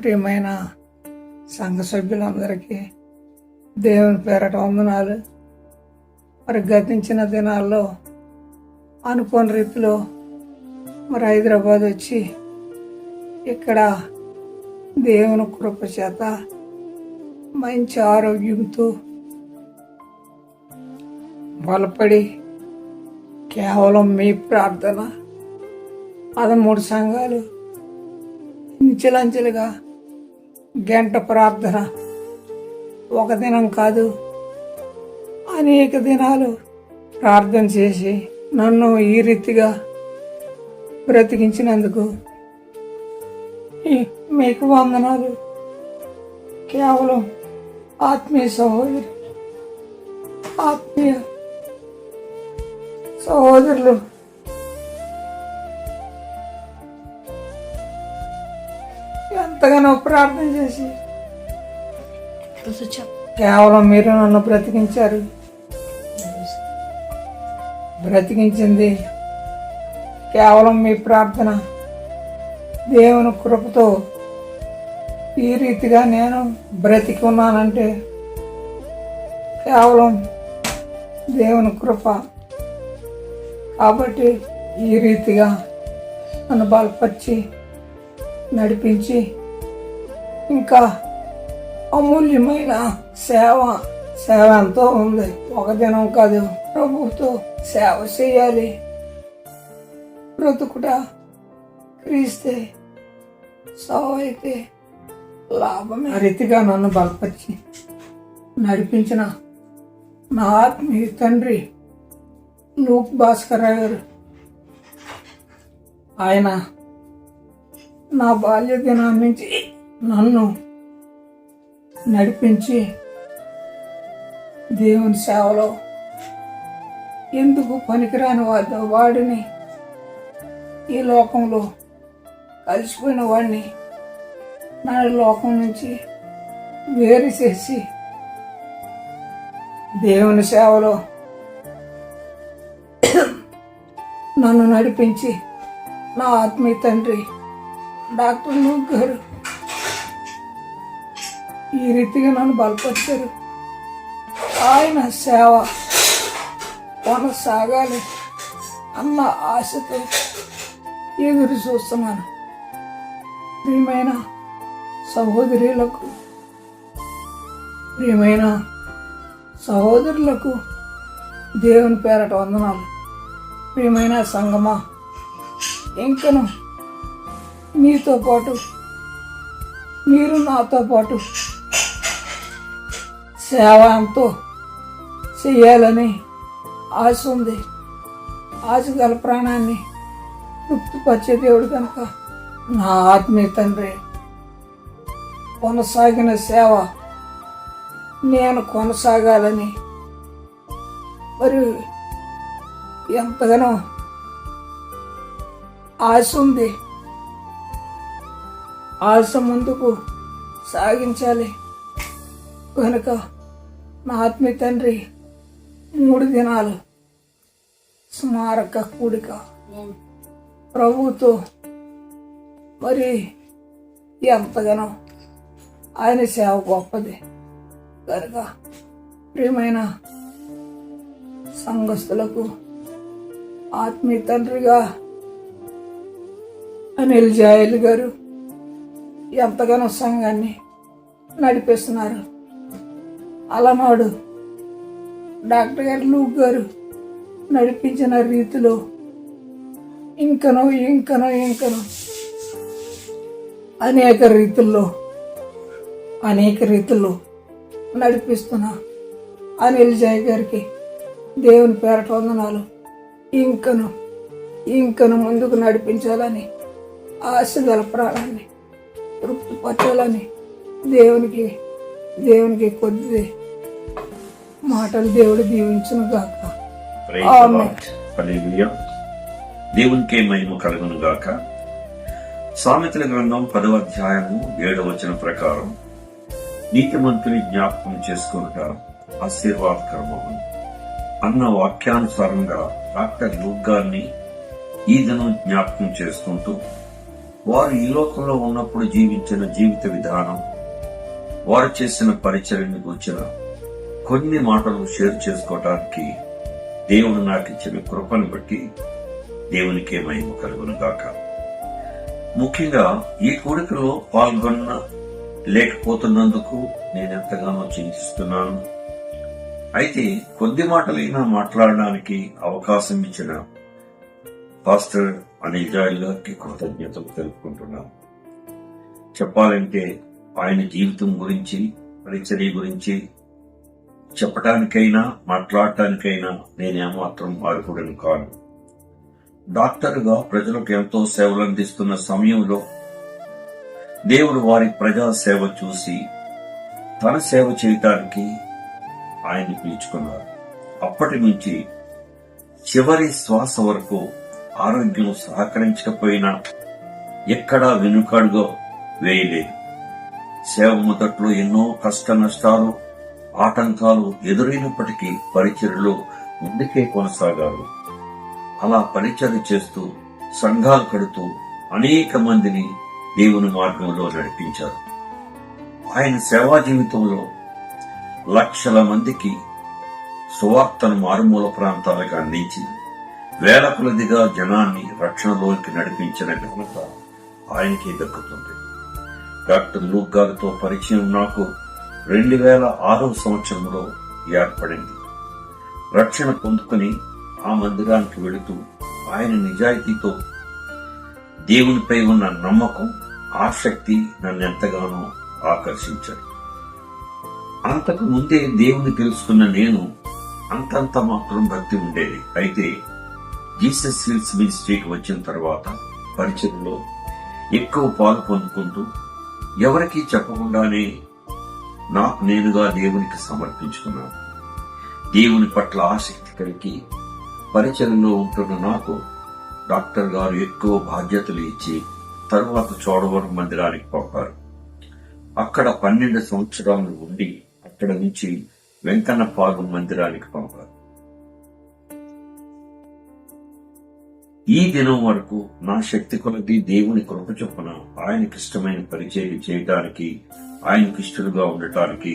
ప్రియమైన సంఘ సభ్యులందరికీ దేవుని పేరట వందనాలు. మరి గతించిన దినాల్లో అనుకోని రీతిలో మరి హైదరాబాద్ వచ్చి ఇక్కడ దేవుని కృప చేత మంచి ఆరోగ్యంతో బలపడి కేవలం మీ ప్రార్థన 13 సంఘాలు అంచెలంచెలుగా గంట ప్రార్థన, ఒక దినం కాదు అనేక దినాలు ప్రార్థన చేసి నన్ను ఈ రీతిగా బ్రతికించినందుకు మీకు వందనాలు. కేవలం ఆత్మీయ సహోదరులు ఎంతగానో ప్రార్థన చేసి కేవలం మీరు నన్ను బ్రతికించారు. బ్రతికించింది కేవలం మీ ప్రార్థన. దేవుని కృపతో ఈ రీతిగా నేను బ్రతికి ఉన్నానంటే కేవలం దేవుని కృప. కాబట్టి ఈ రీతిగా నన్ను బలపరిచి నడిపించి ఇంకా అమూల్యమైన సేవ ఎంతో ఉంది. ఒక దినం కాదు, ప్రభుతో సేవ చేయాలి. బ్రతుకుట క్రీస్తే, సావు అయితే లాభమే. ఆ రీతిగా నన్ను బలపరిచి నడిపించిన నా ఆత్మీయ తండ్రి లూక్ భాస్కర్ గారు, ఆయన నా బాల్య దినాల నుంచి నన్ను నడిపించి దేవుని సేవలో ఎందుకు పనికిరాని వాడిని, ఈ లోకంలో కలిసిపోయిన వాడిని నా లోకం నుంచి వేరు చేసి దేవుని సేవలో నన్ను నడిపించి నా ఆత్మీయ తండ్రి డాక్టర్ లూక్ గారు ఈ రీతిగా నన్ను బలపరిచారు. ఆయన సేవ కొనసాగాలి అన్న ఆశతో ఎదురు చూస్తున్నాను. ప్రియమైన సహోదరులకు, ప్రియమైన సహోదరులకు దేవుని పేరట వందనాలు. ప్రియమైన సంగమా, ఇంకను మీతో పాటు, మీరు నాతో పాటు సేవ ఎంతో చెయ్యాలని ఆశ ఉంది. ఆశ గల ప్రాణాన్ని తృప్తిపరిచే దేవుడు కనుక నా ఆత్మీయ తండ్రి కొనసాగిన సేవ నేను కొనసాగాలని మరి ఎంతగానో ఆశ ఉంది. ఆశ ముందుకు సాగించాలి కనుక నా ఆత్మీయ తండ్రి 3 దినాలు స్మారక కూడిక ప్రభుతో మరి ఎంతగానో ఆయన సేవ గొప్పది కనుక ప్రియమైన సంఘస్థులకు ఆత్మీయ తండ్రిగా అనిల్ జాయల్ గారు ఎంతగానో సంఘాన్ని నడిపిస్తున్నారు. అలనాడు డాక్టర్ గారు లూక్ గారు నడిపించిన రీతిలో ఇంకనో అనేక రీతుల్లో నడిపిస్తున్నా అనిల్ జాయ్ గారికి దేవుని పేరట వందనాలు. ఇంకను ముందుకు నడిపించాలని, ఆశ గల ప్రాణాన్ని తృప్తిపరచాలని దేవునికి కొద్ది మాటలు దేవుడు దీవించును గాక. దేవునికే మహిమ కలుగును గాక. సామెతల గ్రంథం 10వ అధ్యాయము 7వ వచనం ప్రకారం నీతిమంతుని జ్ఞాపకం చేసుకొనుట ఆశీర్వాదకరమగును అన్న వాక్యానుసారంగా డాక్టర్ లూక్ గారిని ఈ దినం జ్ఞాపకం చేసుకుంటూ వారు ఈ లోకంలో ఉన్నప్పుడు జీవించిన జీవిత విధానం, వారు చేసిన పరిచర్యను గురించిన కొన్ని మాటలు షేర్ చేసుకోవటానికి దేవుడు నాకు ఇచ్చిన కృపను బట్టి దేవునికే మహిమ కలుగును గాక. ముఖ్యంగా ఈ కూడికలో లేకపోతున్నందుకు నేను ఎంతగానో చింతిస్తున్నాను. అయితే కొద్ది మాటలైనా మాట్లాడడానికి అవకాశం ఇచ్చిన పాస్టర్ అనిల్ జాయల్ గారికి కృతజ్ఞతలు తెలుపుకుంటున్నాను. చెప్పాలంటే ఆయన జీవితం గురించి, పరిచర్య గురించి చెప్పటానికైనా మాట్లాడటానికైనా నేనేమాత్రం అర్హుడను కాను. డాక్టర్గా ప్రజలకు ఎంతో సేవలు అందిస్తున్న సమయంలో దేవుడు వారి ప్రజా సేవ చూసి తన సేవ చేయటానికి ఆయన్ని పిలుచుకున్నారు. అప్పటి నుంచి చివరి శ్వాస వరకు ఆరోగ్యం సహకరించకపోయినా ఎక్కడా వెనుకడుగా వేయలేదు. సేవ మొదట్లో ఎన్నో కష్ట నష్టాలు, ఆటంకాలు ఎదురైనప్పటికీ పరిచర్యలో ముందుకే కొనసాగారు. అలా పరిచర్య చేస్తూ సంఘాలు కడుతూ అనేక మందిని దేవుని మార్గంలో నడిపించారు. ఆయన సేవా జీవితంలో లక్షల మందికి సువార్తను మారుమూల ప్రాంతాలకు అందించి వేల కొలదిగా జనాన్ని రక్షణలోకి నడిపించిన ఘనత ఆయనకి దక్కుతుంది. డాక్టర్ లూక్ గారితో పరిచయం నాకు 2006 సంవత్సరంలో ఏర్పడింది. రక్షణ పొందుకుని ఆ మందిరానికి వెళుతూ ఆయన నిజాయితీతో దేవునిపై ఉన్న నమ్మకం, ఆసక్తి నన్నెంతగానో ఆకర్షించాడు. అంతకు ముందే దేవుని తెలుసుకున్న నేను అంతంత మాత్రం భక్తి ఉండేది. అయితే జీసస్ హిల్స్ మినిస్ట్రీకి వచ్చిన తర్వాత పరిచర్యలో ఎక్కువ పాలు పొందుకుంటూ ఎవరికీ చెప్పకుండానే నాకు నేనుగా దేవునికి సమర్పించుకున్నాను. దేవుని పట్ల ఆసక్తి కలిగి పరిచర్యలో ఉంటున్న నాకు డాక్టర్ గారు ఎక్కువ బాధ్యతలు ఇచ్చి తరువాత చోడవరం మందిరానికి పంపారు. అక్కడ 12 సంవత్సరాలు ఉండి అక్కడ నుంచి వెంకన్నపాలెం మందిరానికి పంపారు. ఈ దినం వరకు నా శక్తి కొలది దేవుని కృప చొప్పున ఆయనకిష్టమైన పరిచర్య చేయడానికి, ఆయనకిష్టలుగా ఉండటానికి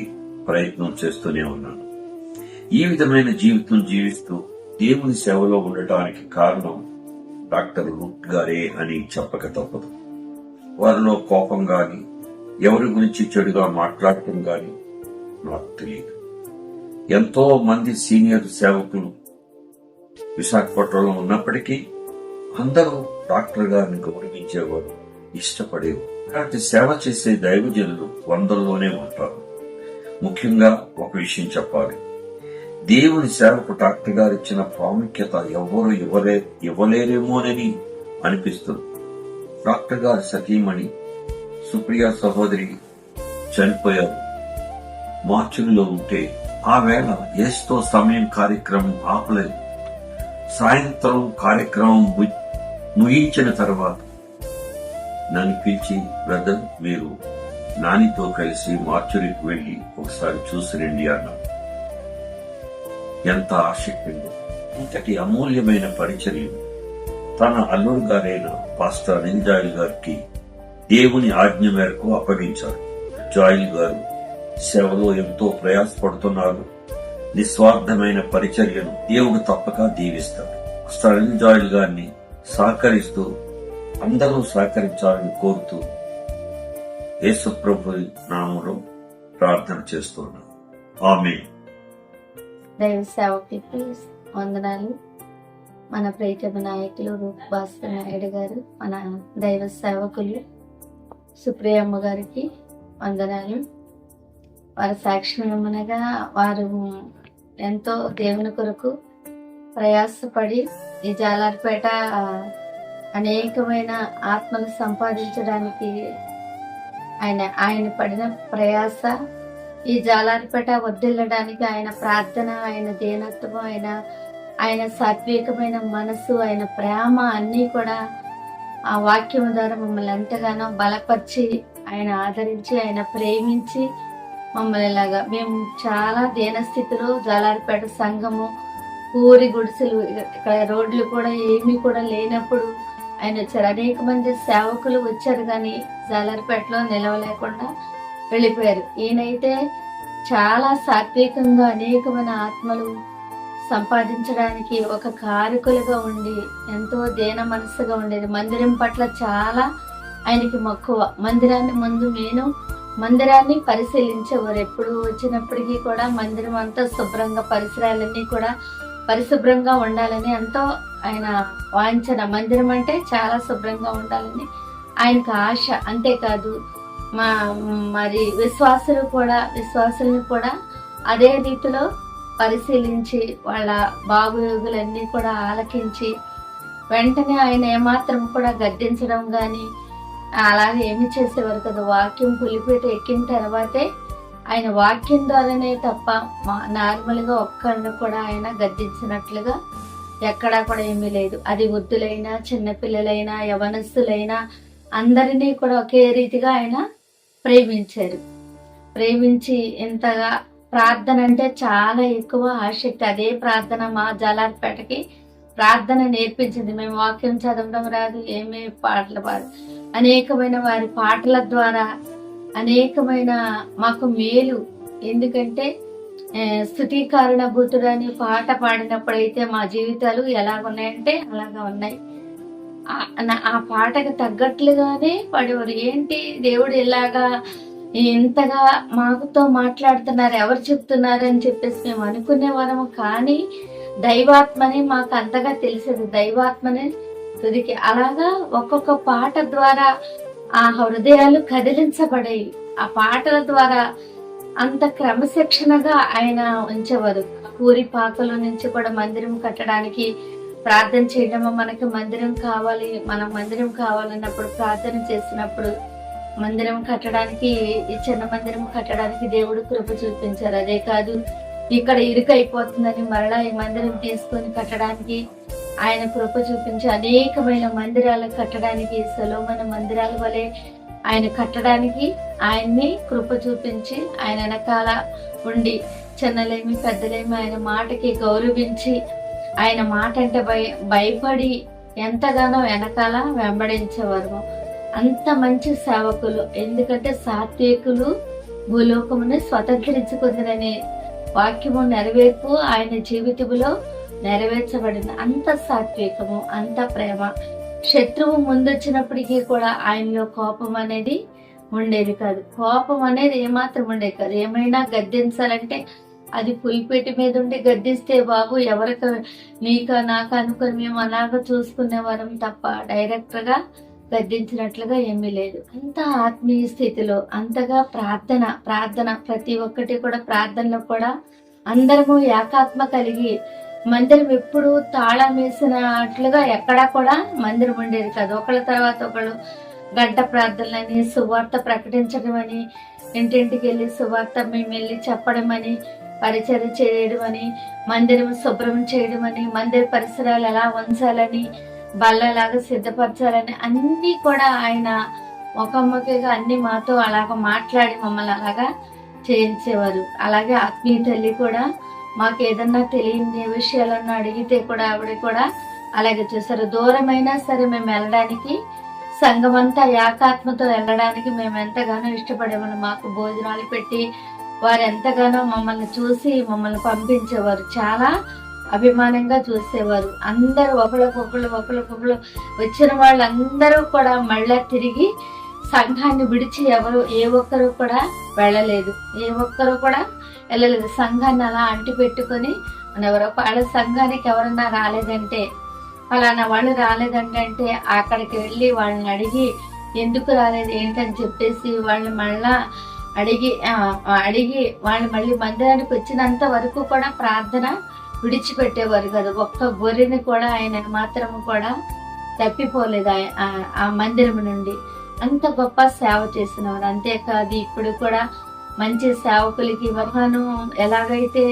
ప్రయత్నం చేస్తూనే ఉన్నాను. ఈ విధమైన జీవితం జీవిస్తూ దేవుని సేవలో ఉండటానికి కారణం డాక్టర్ లూక్ గారే అని చెప్పక తప్పదు. వారిలో కోపం గాని, ఎవరి గురించి చెడుగా మాట్లాడటం గాని నాకు తెలియదు. ఎంతో మంది సీనియర్ సేవకులు విశాఖపట్నంలో ఉన్నప్పటికీ అందరూ డాక్టర్ గారిని గౌరవించేవారు, ఇష్టపడేవారు. అలాంటి సేవ చేసే దైవజనులు 100లోనే ఉంటారు. ముఖ్యంగా ఒక విషయం చెప్పాలి. దేవుని సేవకు డాక్టర్ గారు ఇచ్చిన ప్రాముఖ్యత ఎవ్వరూ ఇవ్వలేరేమోనని అనిపిస్తుంది. డాక్టర్ గారి సతీమణి సుప్రియా సహోదరి చనిపోయారు. మార్చిలో ఉంటే ఆ వేళ యేసుతో సమయం కార్యక్రమం ఆపలేదు. సాయంత్రం కార్యక్రమం ముగించిన తర్వాత నన్ను పిలిచి, బ్రదర్ మీరు నానితో కలిసి మార్చురికి వెళ్లి ఒకసారి చూసి రండి అన్నారు. ఎంత ఆసక్తి! ఇంతటి అమూల్యమైన పరిచర్య తన అల్లుడు గారైన పాస్టర్ అనిల్ జాయల్ గారికి దేవుని ఆజ్ఞ మేరకు అప్పగించారు. జాయల్ గారు సేవలో ఎంతో ప్రయాసపడుతున్నారు. నిస్వార్థమైన పరిచర్యను దేవుడు తప్పక దీవిస్తాడు. పాస్టర్ అనిల్ జాయల్ గారిని సహకరిస్తూ అందరూ సహకరించాలని కోరుతూ యేసు ప్రభు నామములో ప్రార్థన చేస్తున్నాను. ఆమేన్. దైవ సేవకులకి వందనాలు. మన ప్రియతమ నాయకులు రూప్ భాస్కర్ నాయుడు గారు, మన దైవ సేవకులు సుప్రియమ్మ గారికి వందనాలు. వారి సాక్ష్యమనగా వారు ఎంతో దేవుని కొరకు ప్రయాసపడి ఈ జాలార్పేట అనేకమైన ఆత్మను సంపాదించడానికి ఆయన పడిన ప్రయాస, ఈ జాలార్పేట వర్ధిల్లడానికి ఆయన ప్రార్థన, ఆయన దీనత్వం, ఆయన సాత్వికమైన మనసు, ఆయన ప్రేమ అన్నీ కూడా ఆ వాక్యం ద్వారా మమ్మల్ని ఎంతగానో బలపరిచి, ఆయన ఆదరించి, ఆయన ప్రేమించి మమ్మల్ని ఇలాగా మేము చాలా దీనస్థితిలో జాలార్పేట సంఘము, ఊరి గుడిసెలు, ఇక్కడ రోడ్లు కూడా ఏమీ కూడా లేనప్పుడు ఆయన వచ్చారు. అనేక మంది సేవకులు వచ్చారు కానీ జాలర్పేటలో నిలవలేకుండా వెళ్ళిపోయారు. ఈయనైతే చాలా సాత్వికంగా అనేకమైన ఆత్మలు సంపాదించడానికి ఒక కారకులుగా ఉండి ఎంతో దీన మనస్సుగా ఉండేది. మందిరం పట్ల చాలా ఆయనకి మక్కువ. మందిరాన్ని పరిశీలించేవారు. ఎప్పుడు వచ్చినప్పటికీ కూడా మందిరం అంతా శుభ్రంగా, పరిసరాలన్నీ కూడా పరిశుభ్రంగా ఉండాలని ఎంతో ఆయన వాంఛన. మందిరం అంటే చాలా శుభ్రంగా ఉండాలని ఆయనకు ఆశ. అంతేకాదు మరి విశ్వాసులను కూడా అదే రీతిలో పరిశీలించి వాళ్ళ బాగోగులన్నీ కూడా ఆలకించి వెంటనే ఆయన ఏమాత్రం కూడా గద్దించడం కానీ అలాగే ఏమి చేసేవారు కదా. వాక్యం పులిపేట ఎక్కిన తర్వాతే ఆయన వాక్యం ద్వారానే తప్ప నార్మల్గా ఒక్కరిని కూడా ఆయన గద్దించినట్లుగా ఎక్కడా కూడా ఏమీ లేదు. అది వృద్ధులైనా, చిన్నపిల్లలైనా, యవనస్తులైనా అందరినీ కూడా ఒకే రీతిగా ఆయన ప్రేమించి ఇంతగా ప్రార్థన అంటే చాలా ఎక్కువ ఆసక్తి. అదే ప్రార్థన మా జాలర్పేటకి ప్రార్థన నేర్పించింది. మేము వాక్యం చదవడం రాదు, ఏమీ పాటలు పాడు, అనేకమైన వారి పాటల ద్వారా అనేకమైన మాకు మేలు. ఎందుకంటే స్తుతికారణ భూతుడని పాట పాడినప్పుడైతే మా జీవితాలు ఎలాగున్నాయంటే అలాగా ఉన్నాయి. ఆ పాటకు తగ్గట్లుగానే పడేవారు. ఏంటి దేవుడు ఇలాగా ఇంతగా మాకుతో మాట్లాడుతున్నారు, ఎవరు చెప్తున్నారు అని చెప్పేసి మేము అనుకునేవారము. కానీ దైవాత్మని మాకు అంతగా తెలిసేది. దైవాత్మని తుదికి అలాగా ఒక్కొక్క పాట ద్వారా ఆ హృదయాలు కదిలించబడేవి. ఆ పాటల ద్వారా అంత క్రమశిక్షణగా ఆయన ఉంచేవారు. పూరి పాకల నుంచి కూడా మందిరం కట్టడానికి ప్రార్థన చేయడము. మనకి మందిరం కావాలి, మనం మందిరం కావాలన్నప్పుడు ప్రార్థన చేసినప్పుడు మందిరం కట్టడానికి, ఈ చిన్న మందిరం కట్టడానికి దేవుడు కృప చూపించారు. అదే కాదు, ఇక్కడ ఇరుకైపోతుందని మరలా ఈ మందిరం తీసుకొని కట్టడానికి ఆయన కృప చూపించి అనేకమైన మందిరాలు కట్టడానికి, సొలొమోను మందిరాల వలె ఆయన కట్టడానికి ఆయన్ని కృప చూపించి ఆయన వెనకాల ఉండి చిన్నలేమి పెద్దలేమి ఆయన మాటకి గౌరవించి ఆయన మాట అంటే భయపడి ఎంతగానో వెనకాల వెంబడించేవారు. అంత మంచి సేవకులు. ఎందుకంటే సాత్వికులు భూలోకముని స్వతంత్రించుకుందరనే వాక్యము నెరవేర్పు ఆయన జీవితంలో నెరవేర్చబడింది. అంత సాత్వికము, అంత ప్రేమ. శత్రువు ముందొచ్చినప్పటికీ కూడా ఆయనలో కోపం అనేది ఉండేది కాదు. కోపం అనేది ఏమాత్రం ఉండేది కాదు. ఏమైనా గద్దించాలంటే అది పులిపేటి మీద ఉండి గద్దిస్తే బాబు ఎవరికి నీకా నాకా అనుకుని మేము అలాగా చూసుకునేవారం తప్ప డైరెక్ట్ గా గద్దించినట్లుగా ఏమీ లేదు. అంత ఆత్మీయ స్థితిలో అంతగా ప్రార్థన ప్రతి ఒక్కటి కూడా ప్రార్థనలో కూడా అందరము ఏకాత్మ కలిగి మందిరం ఎప్పుడు తాళం వేసినట్లుగా ఎక్కడా కూడా మందిరం ఉండేది కాదు. ఒకళ్ళ తర్వాత ఒకళ్ళు గంట ప్రార్థనలని, సువార్త ప్రకటించడం అని, ఇంటింటికి వెళ్ళి సువార్త మేము వెళ్ళి చెప్పడం అని, పరిచర్య చేయడం అని, మందిరం శుభ్రం చేయడం అని, మందిర పరిసరాలు ఎలా ఉంచాలని, బల్లలాగా సిద్ధపరచాలని అన్ని కూడా ఆయన ముఖాముఖిగా అన్ని మాతో అలాగ మాట్లాడి మమ్మల్ని అలాగా చేయించేవారు. అలాగే ఆత్మీయ తల్లి కూడా మాకు ఏదన్నా తెలియని విషయాలన్నా అడిగితే కూడా ఆవిడ కూడా అలాగే చేశారు. దూరమైనా సరే మేము వెళ్ళడానికి, సంఘమంతా ఏకాత్మతో వెళ్ళడానికి మేము ఎంతగానో ఇష్టపడేవాళ్ళు. మాకు భోజనాలు పెట్టి వారు ఎంతగానో మమ్మల్ని చూసి మమ్మల్ని పంపించేవారు. చాలా అభిమానంగా చూసేవారు. అందరూ ఒకళ్ళకొకళ్ళు వచ్చిన వాళ్ళందరూ కూడా మళ్ళా తిరిగి సంఘాన్ని విడిచి ఏ ఒక్కరు కూడా వెళ్ళలేదు. సంఘాన్ని అలా అంటి పెట్టుకొని వాళ్ళ సంఘానికి ఎవరన్నా రాలేదంటే, ఫలానా వాళ్ళు రాలేదంటే అక్కడికి వెళ్ళి వాళ్ళని అడిగి ఎందుకు రాలేదు ఏంటని చెప్పేసి వాళ్ళని మళ్ళా అడిగి వాళ్ళు మళ్ళీ మందిరానికి వచ్చినంత వరకు కూడా ప్రార్థన విడిచిపెట్టేవారు కదా. ఒక్క గొర్రెని కూడా ఆయన మాత్రము కూడా తప్పిపోలేదు ఆ మందిరం నుండి. అంత గొప్ప సేవ చేసినవారు. అంతేకాదు ఇప్పుడు కూడా మంచి సేవకులకి వర్గాను ఎలాగైతే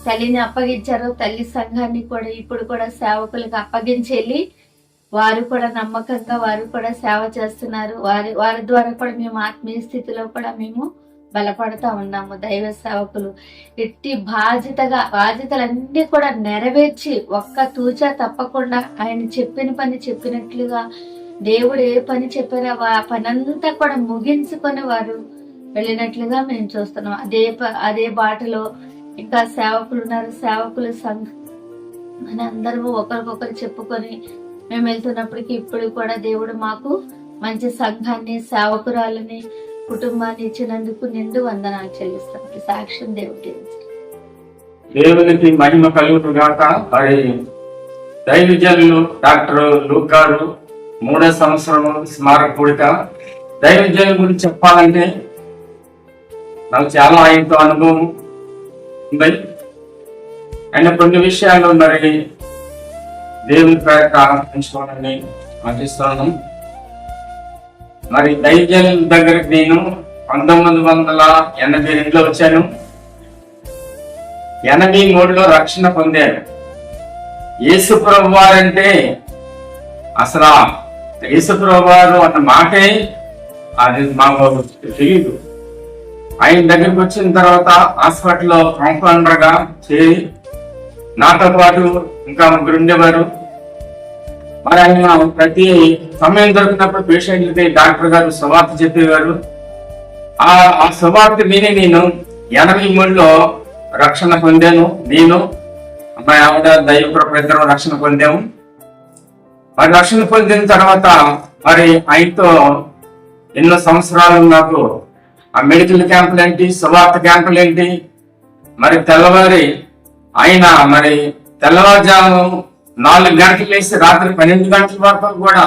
తల్లిని అప్పగించారో తల్లి సంఘాన్ని కూడా ఇప్పుడు కూడా సేవకులకు అప్పగించి వెళ్ళి వారు కూడా నమ్మకంగా వారు కూడా సేవ చేస్తున్నారు. వారి ద్వారా కూడా మేము ఆత్మీయ స్థితిలో కూడా మేము బలపడతా ఉన్నాము. దైవ సేవకులు ఎట్టి బాధ్యతలన్నీ కూడా నెరవేర్చి ఒక్క తూచా తప్పకుండా ఆయన చెప్పిన పని చెప్పినట్లుగా దేవుడు ఏ పని చెప్పారో ఆ పనంతా కూడా ముగించుకొని వారు వెళ్ళినట్లుగా మేము చూస్తున్నాం. అదే బాటలో ఇంకా సేవకులు ఉన్నారు. సేవకులు సంఘం మన అందరము ఒకరికొకరు చెప్పుకొని మేము వెళ్తున్నప్పటికీ ఇప్పుడు కూడా దేవుడు మాకు మంచి సంఘాన్ని, సేవకురాలని, కుటుంబాన్ని ఇచ్చినందుకు నిండు వందనాలు చెల్లిస్తాం. సాక్ష్యం దేవునికి మహిమ కలుగును గాక. మరి దైవజనులు డాక్టర్ లూక్ గారు 3వ సంవత్సరం స్మారక కూడిక. దైవజనుల గురించి చెప్పాలంటే నాకు చాలా ఆయనతో అనుభవం ఉంది. ఆయన కొన్ని విషయాలు మరి దేవుని పేరట పెంచుకోవాలని ఆశిస్తున్నాను. మరి దైవజనుల దగ్గరికి నేను 1982లో వచ్చాను. 83లో రక్షణ పొందాను. యేసుప్రభు వారంటే అసలు యేసుప్రభు వారు అన్న మాటే అది మాకు తెలియదు. ఆయన దగ్గరికి వచ్చిన తర్వాత హాస్పిటల్లో కాంపౌండర్ గా చేరి నాతో పాటు ఇంకా ముగ్గురు ఉండేవారు. మరి ఆయన ప్రతి సమయం దొరికినప్పుడు పేషెంట్లకి డాక్టర్ గారు సువార్త చెప్పేవారు. ఆ సువార్త విని నేను 83లో రక్షణ పొందాను. నేను అమ్మాయి ఆవిడ దైవ కృప రక్షణ పొందాము. మరి రక్షణ పొందిన తర్వాత మరి ఆయనతో ఎన్నో సంవత్సరాలు నాకు ఆ మెడికల్ క్యాంపులు ఏంటి, సువార్త క్యాంపులు ఏంటి, మరి తెల్లవారి ఆయన మరి తెల్లవారుజాము 4 గంటలు వేసి రాత్రి 12 గంటల వరకు కూడా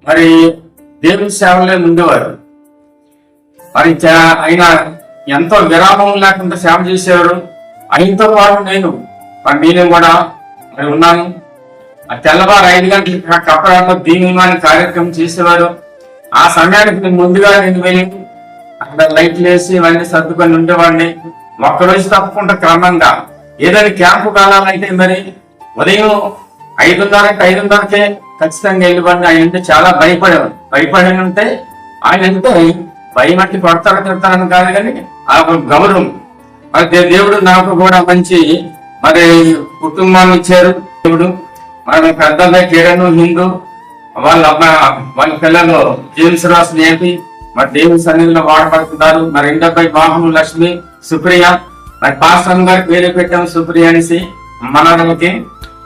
మరి దేవుని సేవలే ఉండేవారు. మరి ఆయన ఎంతో విరామం లేకుండా సేవ చేసేవారు. ఆయనతో పాటు నేను కూడా మరి ఉన్నాను. ఆ తెల్లవారు 5 గంటలకి కప్పరాల్లో దీనిమాని కార్యక్రమం చేసేవారు. ఆ సమయానికి నేను ముందుగా వెళ్ళి అక్కడ లైట్లు వేసి ఇవన్నీ సర్దుకొని ఉండేవాడిని. ఒక్కరోజు తప్పకుండా క్రమంగా ఏదైనా క్యాంపు కాలాలంటే మరి ఉదయం 5:30కే ఖచ్చితంగా వెళ్ళివ్వండి. ఆయన అంటే చాలా భయపడి ఉంటే ఆయన అంటే భయం అంటే తిడతారని కాదు కానీ ఆ గౌరవం. మరి దేవుడు నాకు కూడా మంచి మరి కుటుంబాన్ని ఇచ్చారు. దేవుడు మరి పెద్ద అబ్బాయి కిరణ్ హిందూ, వాళ్ళ పిల్లలు జేమ్స్ రాస్ నేపి మరి దేవుని సన్నిధిలో వాడబడుతున్నారు. మరి రెండో అబ్బాయి మోహన్ లక్ష్మి సుప్రియ, మరి పాస్టర్ గారికి వేరే పెట్టాము సుప్రియ అనేసి మనకి.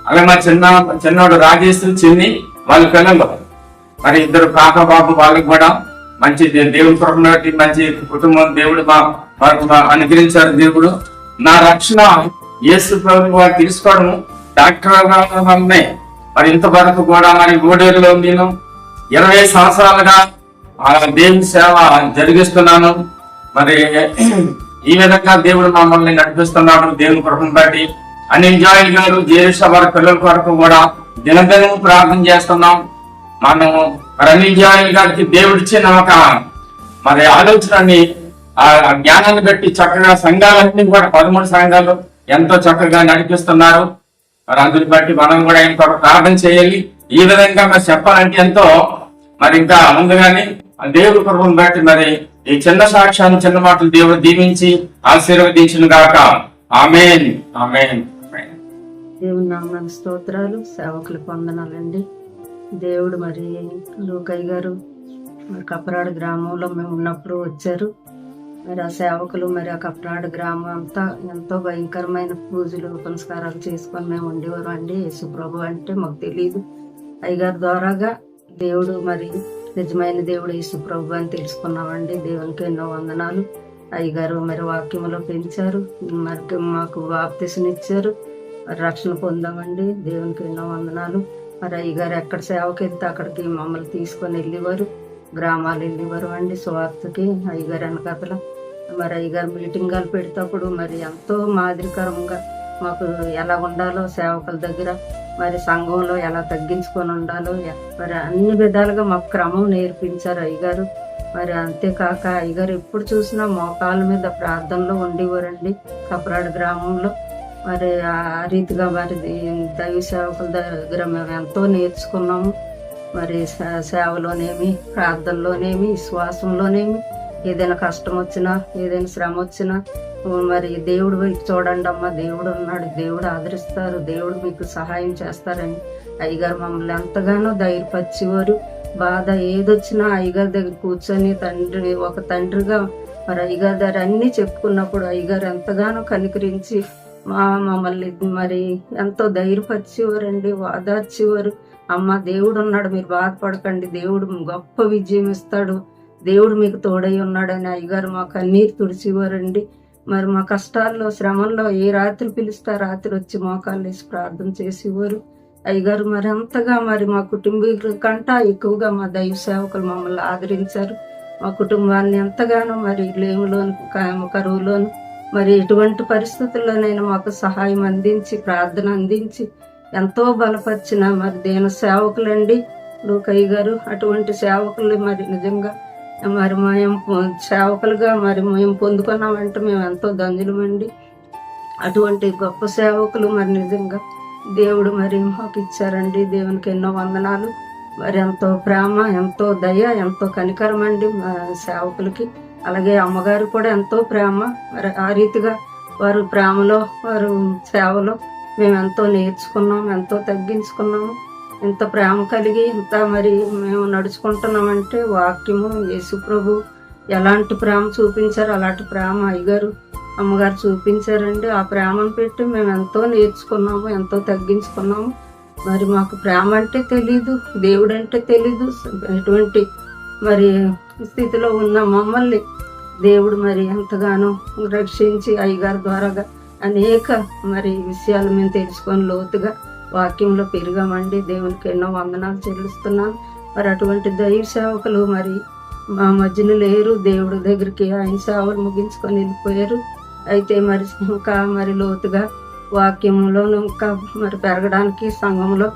అలాగే మా చిన్నోడు రాజేష్ చిన్ని వాళ్ళ పిల్లలు మరి 2 కాక బాబు, వాళ్ళకి కూడా మంచి దేవుని కృపటి మంచి కుటుంబం దేవుడు అనుగ్రహించారు. దేవుడు నా రక్షణ యేసు ప్రభు వారు తీసుకోవడం డాక్టర్ వల్లనే. మరి ఇంతవరకు కూడా మరి గూడూరులో నేను 20 సంవత్సరాలుగా దేవుని సేవ జరిగిస్తున్నాను. మరి ఈ విధంగా దేవుడు మమ్మల్ని నడిపిస్తున్నాడు. దేవుని కృపను బట్టి అనిల్ జాయిల్ గారు జేరుషా వారి పిల్లల కొరకు కూడా దినదినం ప్రార్థన చేస్తున్నాం. మనం అనిల్ జాయిల్ గారికి దేవుడిచ్చిన ఒక మరి ఆలోచనని ఆ జ్ఞానాన్ని బట్టి చక్కగా సంఘాలన్నీ కూడా 13 సంఘాలు ఎంతో చక్కగా నడిపిస్తున్నారు. మరి అందుని బట్టి మనం కూడా ఆయన ప్రార్థన చేయాలి. ఈ విధంగా మరి చెప్పాలంటే ఎంతో మరి ఇంకా ముందుగానే దేవుడి కృపను బట్టి మరి ఈ చిన్న సాక్ష్యాన్ని, చిన్న మాటలు దేవుడు దీవించి ఆశీర్వదించును గాక. ఆమేన్, ఆమేన్. దేవుని నామానికి స్తోత్రాలు, సేవకులకు వందనాలండి. దేవుడు మరి లూకయ్య గారు మరి కప్పరాడు గ్రామంలో మేము ఉన్నప్పుడు వచ్చారు. మరి ఆ సేవకులు మరి ఆ కప్పరాడు గ్రామం అంతా ఎంతో భయంకరమైన పూజలు పునస్కారాలు చేసుకొని మేము ఉండేవారు అండి. యేసుప్రభు అంటే మాకు తెలియదు. అయ్యగారి ద్వారాగా దేవుడు మరి నిజమైన దేవుడు యేసుప్రభు అని తెలుసుకున్నామండి. దేవునికి ఎన్నో వందనాలు. అయ్యగారు మరి వాక్యంలో పెంచారు, మరి మాకు బాప్తిసం ఇచ్చారు, రక్షణ పొందామండి. దేవునికి ఎన్నో వందనాలు. మరి అయ్యగారు ఎక్కడ సేవకి వెళ్తే అక్కడికి మమ్మల్ని తీసుకొని వెళ్ళేవారు, గ్రామాలు వెళ్ళేవారు అండి సువార్తకి. అయ్యగారు వెనకతల మరి అయ్యగారు మీటింగాలు పెడేటప్పుడు మరి ఎంతో మాదిరికరంగా మాకు ఎలా ఉండాలో సేవకుల దగ్గర, మరి సంఘంలో ఎలా తగ్గించుకొని ఉండాలో మరి అన్ని విధాలుగా మాకు క్రమం నేర్పించారు అయ్యగారు. మరి అంతేకాక అయ్యగారు ఎప్పుడు చూసినా మోకాళ్ళ మీద ప్రార్థనలో ఉండేవారండి కప్పరాడు గ్రామంలో. మరి ఆ రీతిగా మరి దైవ సేవకుల దగ్గర మేము ఎంతో నేర్చుకున్నాము. మరి సేవలోనేమి, ప్రార్థనలోనేమి, విశ్వాసంలోనేమి ఏదైనా కష్టం వచ్చినా ఏదైనా శ్రమ వచ్చినా మరి దేవుడు వైపు చూడండి అమ్మా, దేవుడు ఉన్నాడు, దేవుడు ఆదరిస్తారు, దేవుడు మీకు సహాయం చేస్తారని అయ్యగారు మమ్మల్ని ఎంతగానో ధైర్యపరిచేవారు. బాధ ఏదొచ్చినా అయ్యగారి దగ్గర కూర్చొని ఒక తండ్రిగా మరి అయ్యగారి దగ్గర అన్నీ చెప్పుకున్నప్పుడు అయ్యగారు ఎంతగానో కనికరించి మమ్మల్ని మరి ఎంతో ధైర్యపరిచేవారండి, వాదార్చేవారు. అమ్మ దేవుడు ఉన్నాడు, మీరు బాధపడకండి, దేవుడు గొప్ప విజయం ఇస్తాడు, దేవుడు మీకు తోడై ఉన్నాడని అయ్యగారు మా కన్నీరు తుడిచేవారండి. మరి మా కష్టాల్లో శ్రమంలో ఏ రాత్రి పిలిస్తే రాత్రి వచ్చి మోకాళ్ళు వేసి ప్రార్థన చేసేవారు అయ్యగారు. మరి అంతగా మరి మా కుటుంబీకుల కంటా ఎక్కువగా మా దైవ సేవకులు మమ్మల్ని ఆదరించారు. మా కుటుంబాన్ని ఎంతగానో మరి లేములోను కరువులోను మరి ఎటువంటి పరిస్థితుల్లోనైనా మాకు సహాయం అందించి ప్రార్థన అందించి ఎంతో బలపరిచిన మరి దేని సేవకులండి లూకయ్య గారు. అటువంటి సేవకులు మరి నిజంగా మరి మేము సేవకులుగా మరి మేము పొందుకున్నామంటే మేము ఎంతో ధన్యులమండి. అటువంటి గొప్ప సేవకులు మరి నిజంగా దేవుడు మరి మాకు ఇచ్చారండి. దేవునికి ఎన్నో వందనాలు. మరి ఎంతో ప్రేమ, ఎంతో దయ, ఎంతో కనికరం అండి సేవకులకి. అలాగే అమ్మగారు కూడా ఎంతో ప్రేమ. మరి ఆ రీతిగా వారు ప్రేమలో వారు సేవలో మేము ఎంతో నేర్చుకున్నాము, ఎంతో తగ్గించుకున్నాము. ఇంత ప్రేమ కలిగి ఇంత మరి మేము నడుచుకుంటున్నామంటే వాక్యము యేసు ప్రభు ఎలాంటి ప్రేమ చూపించారు అలాంటి ప్రేమ అయ్యగారు అమ్మగారు చూపించారండి. ఆ ప్రేమను పెట్టి మేము ఎంతో నేర్చుకున్నాము, ఎంతో తగ్గించుకున్నాము. మరి మాకు ప్రేమ అంటే తెలీదు, దేవుడు అంటే తెలీదు. ఎటువంటి మరి స్థితిలో ఉన్న మమ్మల్ని దేవుడు మరి ఎంతగానో రక్షించి అయ్యగారి ద్వారాగా అనేక మరి విషయాలు మేము తెలుసుకొని లోతుగా వాక్యంలో పెరిగామండి. దేవునికి ఎన్నో వందనాలు చెల్లిస్తున్నాను. మరి అటువంటి దైవ సేవకులు మరి మా మధ్యన లేరు. దేవుడి దగ్గరికి ఆయన సేవలు ముగించుకొని వెళ్ళిపోయారు. అయితే మరి ఇంకా మరి లోతుగా వాక్యంలో ఇంకా మరి పెరగడానికి సంఘంలో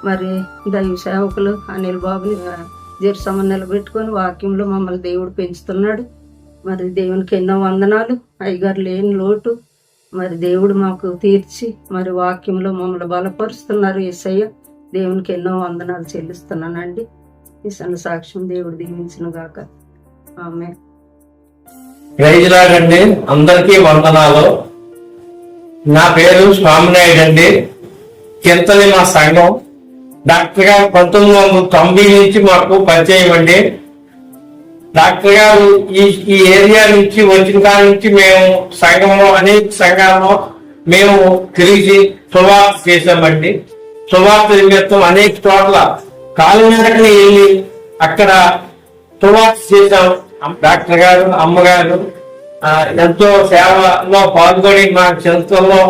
మరి దైవ సేవకులు అనిల్ బాబుని జీర్సమ్మ నిలబెట్టుకొని వాక్యంలో మమ్మల్ని దేవుడు పెంచుతున్నాడు. మరి దేవునికి ఎన్నో వందనాలు. అయ్యగారు లేని లోటు మరి దేవుడు మాకు తీర్చి మరి వాక్యంలో మమ్మల్ని బలపరుస్తున్నారు. యేసయ్య దేవునికి ఎన్నో వందనాలు చెల్లిస్తున్నానండి. ఈ సన్న సాక్ష్యం దేవుడు దీవించును గాక. ఆమేన్. ప్రైజ్లాడండి, అందరికీ వందనాలు. నా పేరు స్వామినాయుడు అండి. చింతలి మా సంఘం. డాక్టర్ గారు 1990 నుంచి మాకు పరిచయం అండి. డాక్టర్ గారు ఈ ఏరియా నుంచి వచ్చిన కాడ నుంచి మేము సంఘంలో అనేక సంఘాల్లో మేము తిరిగి సువార్త చేశామండి. సువార్త నిమిత్తం అనేక చోట్ల కాలినడకని వెళ్ళి అక్కడ సువార్త చేశాం. డాక్టర్ గారు అమ్మగారు ఎంతో సేవలో పాల్గొని మా చింతల్లో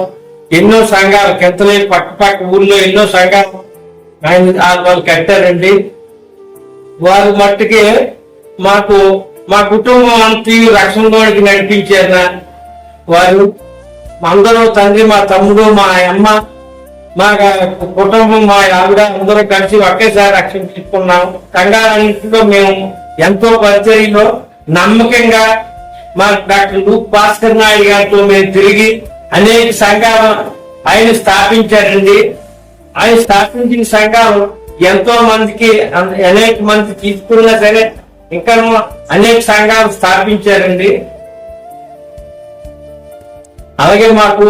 ఎన్నో సంఘాలు కింతలే పక్క ఊర్లో ఎన్నో సంఘాలు వాళ్ళు కట్టారండి. వారు మట్టుకే మాకు మా కుటుంబం అంతా రక్షణలోనికి నడిపించారు. వారు అందరూ తండ్రి, మా తమ్ముడు, మా అమ్మ, మా కుటుంబం, మా ఆవిడ అందరూ కలిసి ఒకేసారి రక్షణ తీసుకున్నాం. సంఘాలన్నింటిలో మేము ఎంతో పరిచర్యలో నమ్మకంగా మా డాక్టర్ లూక్ భాస్కర్ నాయుడు గారితో మేము తిరిగి అనేక సంఘాలు ఆయన స్థాపించారండి. ఆయన స్థాపించిన సంఘాలు ఎంతో మందికి అనేక మంది తీసుకున్నా సరే ఇంకా అనేక సంఘాలు స్థాపించారండి. అలాగే మాకు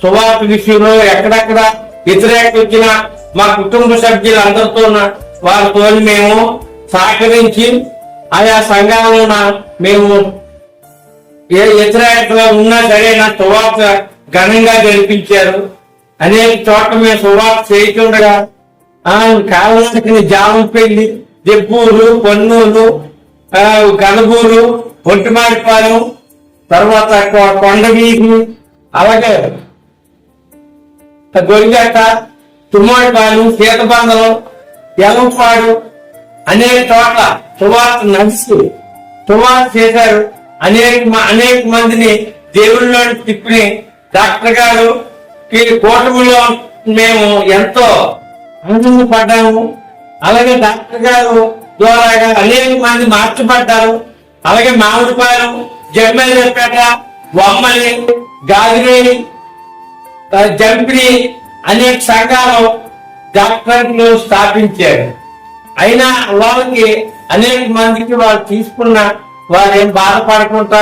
సువార్త విషయంలో ఎక్కడెక్కడ వ్యతిరేకత వచ్చినా మా కుటుంబ సభ్యులందరితో వారితో మేము సహకరించి ఆయా సంఘాలను మేము ఏ వ్యతిరేకతలో ఉన్నా సరే నా సువార్త ఘనంగా జరిపించారు. అనేక చోట్ల మేము సువార్త చేయకుండా కావాలకి జామపల్లి, దెబ్బూరు, పన్నూరు, గనబూరు, ఒంటిమాడిపాలెం, తర్వాత కొండవీధి, అలాగే గొరిగట్ట, తుమ్మడిపాలెం, సీతబందలం, ఎలంపాడు అనేక చోట్ల సువార్త నడిచి సువార్త చేశారు. అనేక మందిని దేవుళ్ళలో తిప్పి డాక్టర్ గారు కూటమిలో మేము ఎంతో ఆనందపడ్డాము. అలాగే డాక్టర్ గారు ద్వారా అనేక మంది మార్చబడ్డారు. అలాగే మామిడిపాలెం, జమ్మేపేట, బొమ్మలి, గాదిరేని, జంపిడి అనేక సంఘాలు డాక్టర్లు స్థాపించారు. అయినా వాళ్ళకి అనేక మందికి వాళ్ళు తీసుకున్న వారు ఏం బాధపడకుండా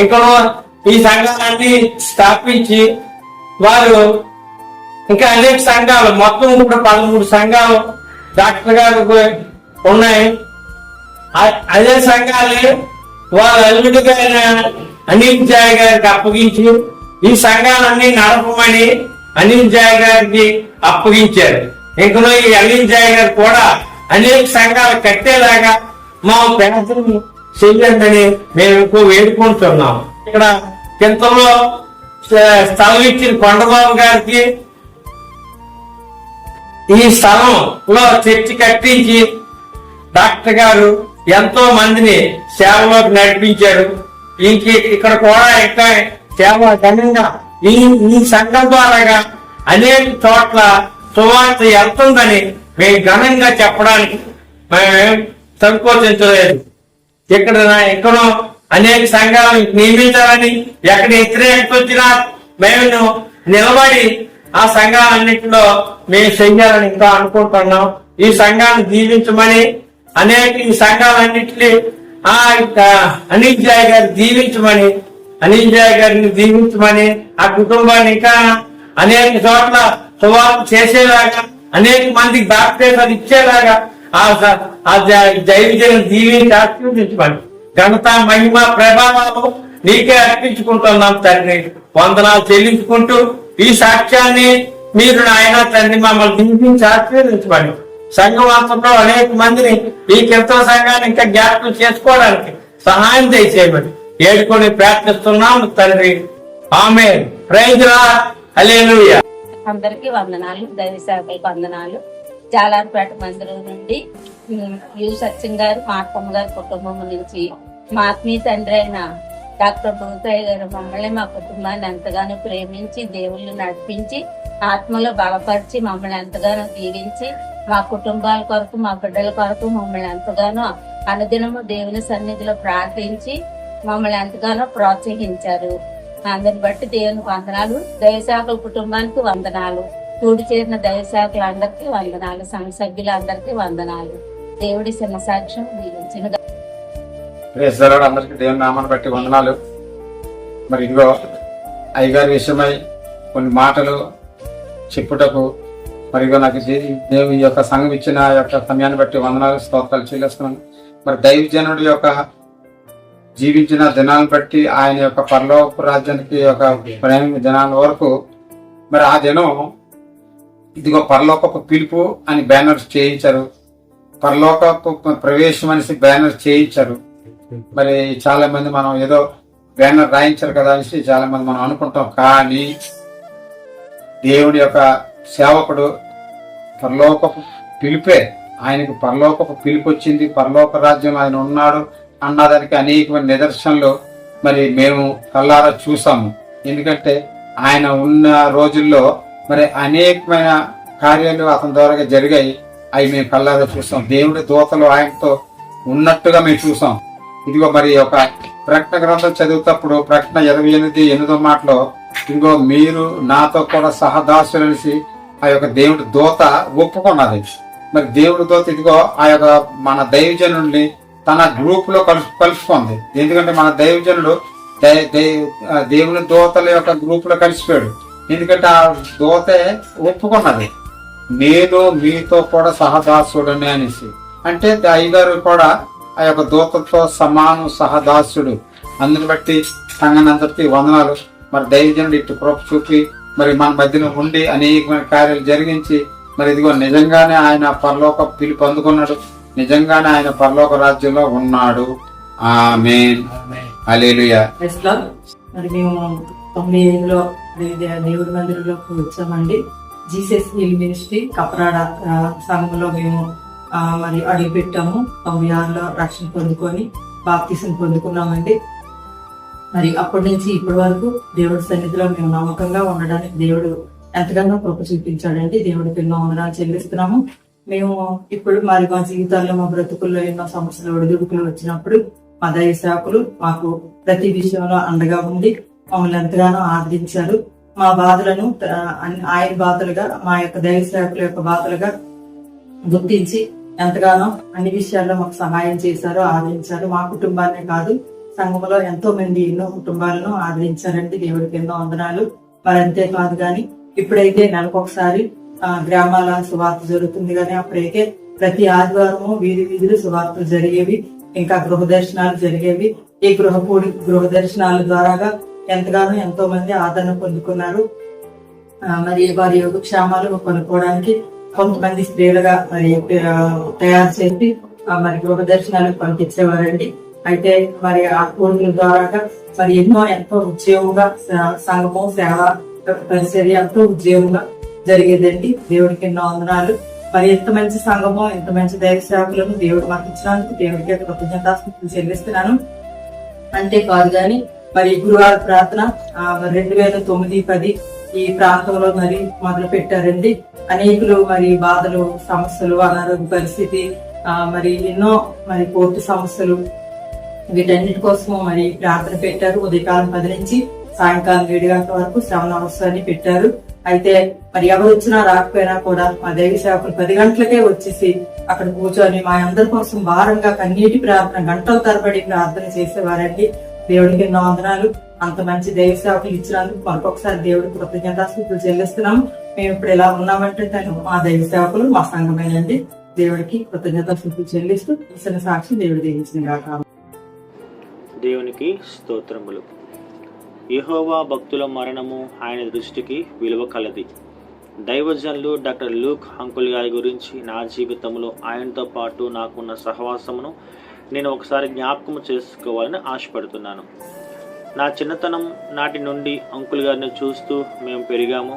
ఇంకా ఈ సంఘాలన్నీ స్థాపించి వారు ఇంకా అనేక సంఘాలు, మొత్తం ఇప్పుడు 13 సంఘాలు డాక్టర్ గారు ఉన్నాయి. అదే సంఘాలే వారు అల్లుడిగా అనిల్ జాయ్ గారికి అప్పగించి ఈ సంఘాలన్నీ నడపమని అనిల్ జాయ్ గారికి అప్పగించారు. ఇంకనో ఈ అనిల్ జాయ్ గారు కూడా అనేక సంఘాలు కట్టేలాగా మా ప్రయత్నం చెయ్యండి మేము ఎక్కువ వేడుకుంటున్నాం. ఇక్కడ కింతలో స్థలం ఇచ్చిన కొండబాబు గారికి ఈ స్థలంలో చర్చి కట్టించి డాక్టర్ గారు ఎంతో మందిని సేవలోకి నడిపించారు. ఇక్కడ కూడా ఇంకా సేవ ఘనంగా ఈ సంఘం ద్వారాగా అనేక చోట్ల సువార్త వెళ్తుందని మేము ఘనంగా చెప్పడానికి మేమేం సంకోచించలేదు. ఎక్కడో అనేక సంఘాలను నియమించాలని ఎక్కడ వ్యతిరేకత వచ్చినా మేము నిలబడి ఆ సంఘాలన్నింటిలో మేము చెయ్యాలని ఇంకా అనుకుంటున్నాం. ఈ సంఘాన్ని దీవించమని అనేక ఈ సంఘాలన్నింటినీ అనిల్ జాయ్ గారు దీవించమని, అనిల్ జాయ్ గారిని దీవించమని, ఆ కుటుంబాన్ని ఇంకా అనేక చోట్ల సువార్త చేసేలాగా, అనేక మందికి బాప్తిసాలు ఇచ్చేలాగా ఆ దైవజనం దీవించి ఆశీర్వదించమని, ఘనత మహిమ ప్రభావాలు నీకే అర్పించుకుంటున్నాం తండ్రి. వందనాలు చెల్లించుకుంటూ ఈ సాక్ష్యాన్ని మీరు నాయన తండ్రి మమ్మల్ని దీవించి ఆశీర్వదించమని, సంఘవాసంలో అనేక మందిని ఈ కింతో సంఘాన్ని ఇంకా జ్ఞాపకం చేసుకోవడానికి సహాయం దయచేయమని ఏడుకొని ప్రార్థిస్తున్నాం తండ్రి. ఆమేన్. Praise Lord. హల్లెలూయా. అందరికీ వందనాలు, దైవ సేవకులకు వందనాలు. జాలార్పేట మందిరం నుండి యు సత్యం గారు, మా అత్తమ్మ గారి కుటుంబం నుంచి మా ఆత్మీయ తండ్రి అయిన డాక్టర్ భూతాయి గారు మమ్మల్ని, మా కుటుంబాన్ని ఎంతగానో ప్రేమించి దేవుళ్ళు నడిపించి ఆత్మలో బలపరిచి మమ్మల్ని ఎంతగానో దీవించి మా కుటుంబాల కొరకు, మా బిడ్డల కొరకు మమ్మల్ని ఎంతగానో అనుదినము దేవుని సన్నిధిలో ప్రార్థించి మమ్మల్ని ఎంతగానో ప్రోత్సహించారు. అందరిని బట్టి దేవునికి వందనాలు. దైవసేవకుల కుటుంబానికి వందనాలు. కూడి చేరిన దైవసేవకులందరికీ వందనాలు. సంఘ సభ్యులందరికీ వందనాలు. దేవుడి చిన్న సాక్ష్యం దీవించిన అందరికీ దేవుని నామాన్ని బట్టి వందనాలు. మరి ఇదిగో అయ్యగారి విషయమై కొన్ని మాటలు చెప్పుటకు మరి ఇదిగో నాకు దేవుని యొక్క సంఘం ఇచ్చిన యొక్క సమయాన్ని బట్టి వందనాలు, స్తోత్రాలు చెల్లిస్తున్నాను. మరి దైవజనుడి యొక్క జీవించిన దినాలను బట్టి ఆయన యొక్క పరలోక రాజ్యానికి యొక్క ప్రేమ దినాల వరకు మరి ఆ దినం ఇదిగో పరలోకపు పిలుపు అని బ్యానర్స్ చేయించారు, పరలోకపు ప్రవేశం అనేసి బ్యానర్ చేయించారు. మరి చాలా మంది మనం ఏదో బ్యానర్ రాయించారు కదా అనేసి చాలా మంది మనం అనుకుంటాం. కానీ దేవుడి యొక్క సేవకుడు పరలోకపు పిలిపే, ఆయనకు పరలోకపు పిలుపు వచ్చింది, పరలోక రాజ్యంలో ఆయన ఉన్నాడు అన్నదానికి అనేకమైన నిదర్శనలు మరి మేము కళ్ళారా చూసాము. ఎందుకంటే ఆయన ఉన్న రోజుల్లో మరి అనేకమైన కార్యాలు అతని ద్వారా జరిగాయి. అవి మేము కళ్ళారా చూసాం. దేవుడి దూతలు ఆయనతో ఉన్నట్టుగా మేము చూసాం. ఇదిగో మరి ఒక ప్రకటన గ్రంథం చదువుతప్పుడు ప్రకటన 28:8 మాటలో ఇదిగో మీరు నాతో కూడా సహదాసులనేసి ఆ యొక్క దేవుడి దూత ఒప్పుకున్నది. మరి దేవుడి దూత ఇదిగో ఆ యొక్క మన దైవజనుడిని తన గ్రూప్ లో కలుసుకుంది. ఎందుకంటే మన దైవజనుడు దేవుని దూతల యొక్క గ్రూప్ లో కలిసిపోయాడు. ఎందుకంటే ఆ దూతే ఒప్పుకున్నది, నేను మీతో కూడా సహదాసుడని అనేసి. అంటే అయ్యగారు కూడా ఆ యొక్క దూతతో సమాను సహదాసుడు. అందుని బట్టి సంఘానందరికీ వందనాలు. మరి దైవజనుడు ఇటు కృప చూపి మరి మన మధ్యలో ఉండి అనేకమైన కార్యాలు జరిగించి మరి ఇదిగో నిజంగానే ఆయన పరలోక పిలుపు అందుకున్నాడు, నిజంగానే ఆయన పరలోక రాజ్యంలో ఉన్నాడు. ఆమేన్. హల్లెలూయా. మరి మేము 95లో దేవుడి మందిరంలోకి వచ్చామండి. జీసస్ హీల్ మినిస్ట్రీ కపరాడ సంఘంలో మేము మరి అడుగు పెట్టాము. 96లో రక్షణ పొందుకొని బాప్తిసం పొందుకున్నామండి. మరి అప్పటి నుంచి ఇప్పటి వరకు దేవుడి సన్నిధిలో మేము నమ్మకంగా ఉండడానికి దేవుడు ఎంతగానో కృప చూపించాడండి. దేవుడికి ఎన్నో వందనాలు చెల్లిస్తున్నాము. మేము ఇప్పుడు మరి మా జీవితాల్లో మా బ్రతుకుల్లో ఎన్నో సమస్యలు ఒడిదుడుకులు వచ్చినప్పుడు మా దైవ సేవకులు మాకు ప్రతి విషయంలో అండగా ఉండి మమ్మల్ని ఎంతగానో ఆదరించారు. మా బాధలను ఆయన బాధలుగా, మా యొక్క దైవ సేవకుల యొక్క బాధలుగా గుర్తించి ఎంతగానో అన్ని విషయాల్లో మాకు సహాయం చేశారు, ఆదరించారు. మా కుటుంబాన్నే కాదు, సంఘంలో ఎంతో మంది ఎన్నో కుటుంబాలను ఆదరించారండి. దేవుడికి ఎన్నో వందనాలు. మరి అంతేకాదు కానీ ఇప్పుడైతే నెలకొకసారి గ్రామాల సువార్త జరుగుతుంది కానీ అప్పుడైతే ప్రతి ఆదివారము వీధి వీధులు సువార్తలు జరిగేవి, ఇంకా గృహ దర్శనాలు జరిగేవి. ఈ గృహ దర్శనాల ద్వారాగా ఎంతో మంది ఆదరణ పొందుకున్నారు. మరి వారి యోగక్షేమాలు కొనుక్కోవడానికి కొంతమంది స్త్రీలుగా మరి తయారు చేసి మరి గృహ దర్శనాలకు పంపించేవారండి. అయితే మరి ఆ కోరికల ద్వారా మరి ఎంతో ఉద్యోగంగా సంఘము సేవ పరిచర్య ఎంతో ఉద్యోగంగా జరిగేదండి. దేవుడికి ఎన్నో వందనాలు. మరి ఎంత మంచి సంఘము, ఎంత మంచి దైవ సేవకులను దేవుడు మాకు ఇచ్చినందుకు దేవుడికి కృతజ్ఞతాస్తుతులు చెల్లిస్తున్నాను. అంతేకాదు గాని మరి గురువార ప్రార్థన 2009-10 ఈ ప్రాంతంలో మరి మొదలు పెట్టారండి. అనేకులు మరి బాధలు, సమస్యలు, అనారోగ్య పరిస్థితి, మరి ఎన్నో మరి కోర్టు సమస్యలు, వీటన్నిటి కోసము మరి ప్రార్థన పెట్టారు. ఉదయకాలం 10 నుంచి సాయంకాలం 7 గంటల వరకు శ్రవణ అవసరాన్ని పెట్టారు. అయితే మరి ఎవరు వచ్చినా రాకపోయినా కూడా మా దైవ సేవకులు 10 గంటలకే వచ్చేసి అక్కడ కూర్చొని మా అందరి కోసం భారంగా కన్నీటి ప్రార్థన, గంటల తరబడి ప్రార్థన చేసేవారండి. దేవుడికి ఎన్నో వందనాలు. అంత మంచి దైవ సేవకులు ఇచ్చినందుకు మరొకసారి దేవుడికి కృతజ్ఞతాస్తుతులు చెల్లిస్తున్నాము. మేము ఇప్పుడు ఎలా ఉన్నామంటే తను మా దైవ సేవకులు, మా సంఘమేనండి. దేవుడికి కృతజ్ఞతాస్తుతులు చెల్లిస్తూ ఇచ్చిన సాక్షి దేవుడు దీవించిన గాక. దేవునికి స్తోత్రములు. యెహోవా భక్తుల మరణము ఆయన దృష్టికి విలువ కలది. దైవజనులు డాక్టర్ లూక్ అంకుల్ గారి గురించి నా జీవితంలో ఆయనతో పాటు నాకున్న సహవాసమును నేను ఒకసారి జ్ఞాపకం చేసుకోవాలని ఆశపడుతున్నాను. నా చిన్నతనం నాటి నుండి అంకుల్ గారిని చూస్తూ మేము పెరిగాము.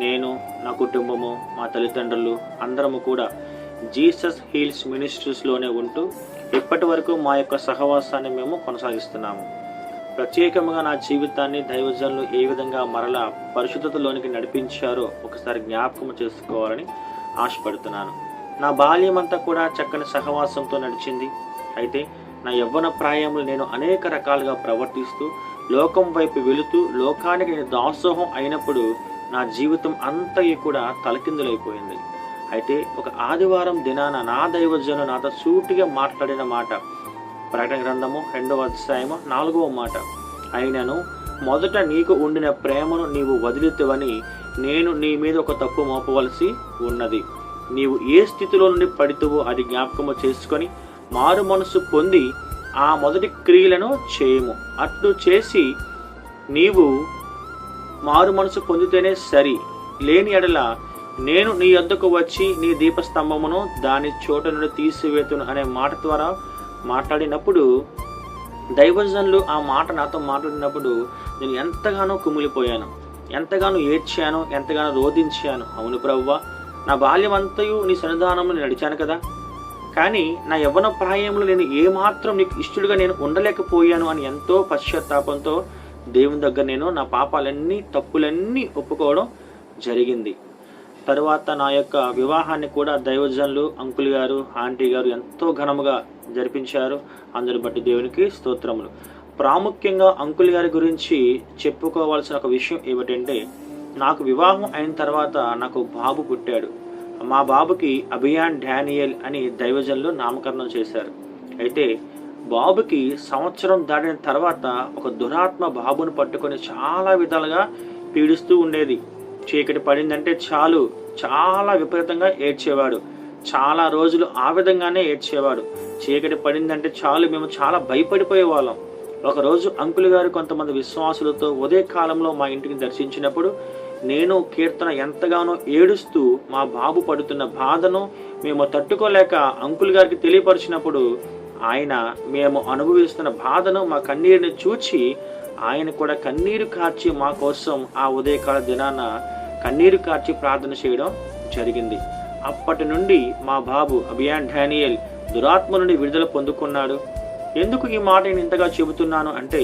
నేను, నా కుటుంబము, మా తల్లిదండ్రులు అందరము కూడా జీసస్ హీల్స్ మినిస్ట్రీస్లోనే ఉంటూ ఇప్పటి వరకు మా యొక్క సహవాసాన్ని మేము కొనసాగిస్తున్నాము. ప్రత్యేకంగా నా జీవితాన్ని దైవజనులు ఏ విధంగా మరలా పరిశుద్ధతలోనికి నడిపించారో ఒకసారి జ్ఞాపకం చేసుకోవాలని ఆశపడుతున్నాను. నా బాల్యం అంతా కూడా చక్కని సహవాసంతో నడిచింది. అయితే నా యవ్వన ప్రాయంలో నేను అనేక రకాలుగా ప్రవర్తిస్తూ లోకం వైపు వెళుతూ లోకానికి నేను దాసోహం అయినప్పుడు నా జీవితం అంతయు కూడా తలకిందులైపోయింది. అయితే ఒక ఆదివారం దినాన నా దైవజనులు నాతో సూటిగా మాట్లాడిన మాట, ప్రకటన గ్రంథము 2వ అధ్యాయము 4వ మాట, అయినను మొదట నీకు ఉండిన ప్రేమను నీవు వదిలితేవని నేను నీ మీద ఒక తప్పు మోపవలసి ఉన్నది. నీవు ఏ స్థితిలో నుండి పడితువో అది జ్ఞాపకము చేసుకొని మారు మనసు పొంది ఆ మొదటి క్రియలను చేయము. అట్లు చేసి నీవు మారు మనసు పొందితేనే సరి, లేని ఎడల నేను నీ యొద్దకు వచ్చి నీ దీపస్తంభమును దాని చోట నుండి తీసివేతును అనే మాట ద్వారా మాట్లాడినప్పుడు, దైవజనులు ఆ మాట నాతో మాట్లాడినప్పుడు నేను ఎంతగానో కుమిలిపోయాను, ఎంతగానో ఏడ్చాను, ఎంతగానో రోధించాను. అవును ప్రభువా, నా బాల్యం అంతయు నీ సన్నిధానంలో నేను నడిచాను కదా, కానీ నా యవ్వన ప్రాయంలో నేను ఏమాత్రం నీకు ఇష్టడుగా నేను ఉండలేకపోయాను అని ఎంతో పశ్చాత్తాపంతో దేవుని దగ్గర నేను నా పాపాలన్నీ, తప్పులన్నీ ఒప్పుకోవడం జరిగింది. తరువాత నా యొక్క వివాహాన్ని కూడా దైవజనులు అంకుల్ గారు, ఆంటీ గారు ఎంతో ఘనముగా జరిపించారు. అందుని బట్టి దేవునికి స్తోత్రములు. ప్రాముఖ్యంగా అంకుల్ గారి గురించి చెప్పుకోవాల్సిన ఒక విషయం ఏమిటంటే, నాకు వివాహం అయిన తర్వాత నాకు బాబు పుట్టాడు. మా బాబుకి అభియాన్ డానియల్ అని దైవజనులు నామకరణం చేశారు. అయితే బాబుకి సంవత్సరం దాటిన తర్వాత ఒక దురాత్మ బాబును పట్టుకొని చాలా విధాలుగా పీడిస్తూ ఉండేది. చీకటి పడిందంటే చాలు చాలా విపరీతంగా ఏడ్చేవాడు. చాలా రోజులు ఆ విధంగానే ఏడ్చేవాడు. చీకటి పడిందంటే చాలు మేము చాలా భయపడిపోయే వాళ్ళం. ఒకరోజు అంకుల్ గారు కొంతమంది విశ్వాసులతో ఉదయకాలంలో మా ఇంటిని దర్శించినప్పుడు నేను కీర్తన ఎంతగానో ఏడుస్తూ మా బాబు పడుతున్న బాధను మేము తట్టుకోలేక అంకుల్ గారికి తెలియపరిచినప్పుడు ఆయన మేము అనుభవిస్తున్న బాధను, మా కన్నీరుని చూచి ఆయన కూడా కన్నీరు కార్చి మా కోసం ఆ ఉదయకాల దినాన కన్నీరు కార్చి ప్రార్థన చేయడం జరిగింది. అప్పటి నుండి మా బాబు అభియాన్ డానియల్ దురాత్మ నుండి విడుదల పొందుకున్నాడు. ఎందుకు ఈ మాట నేను ఇంతగా చెబుతున్నాను అంటే,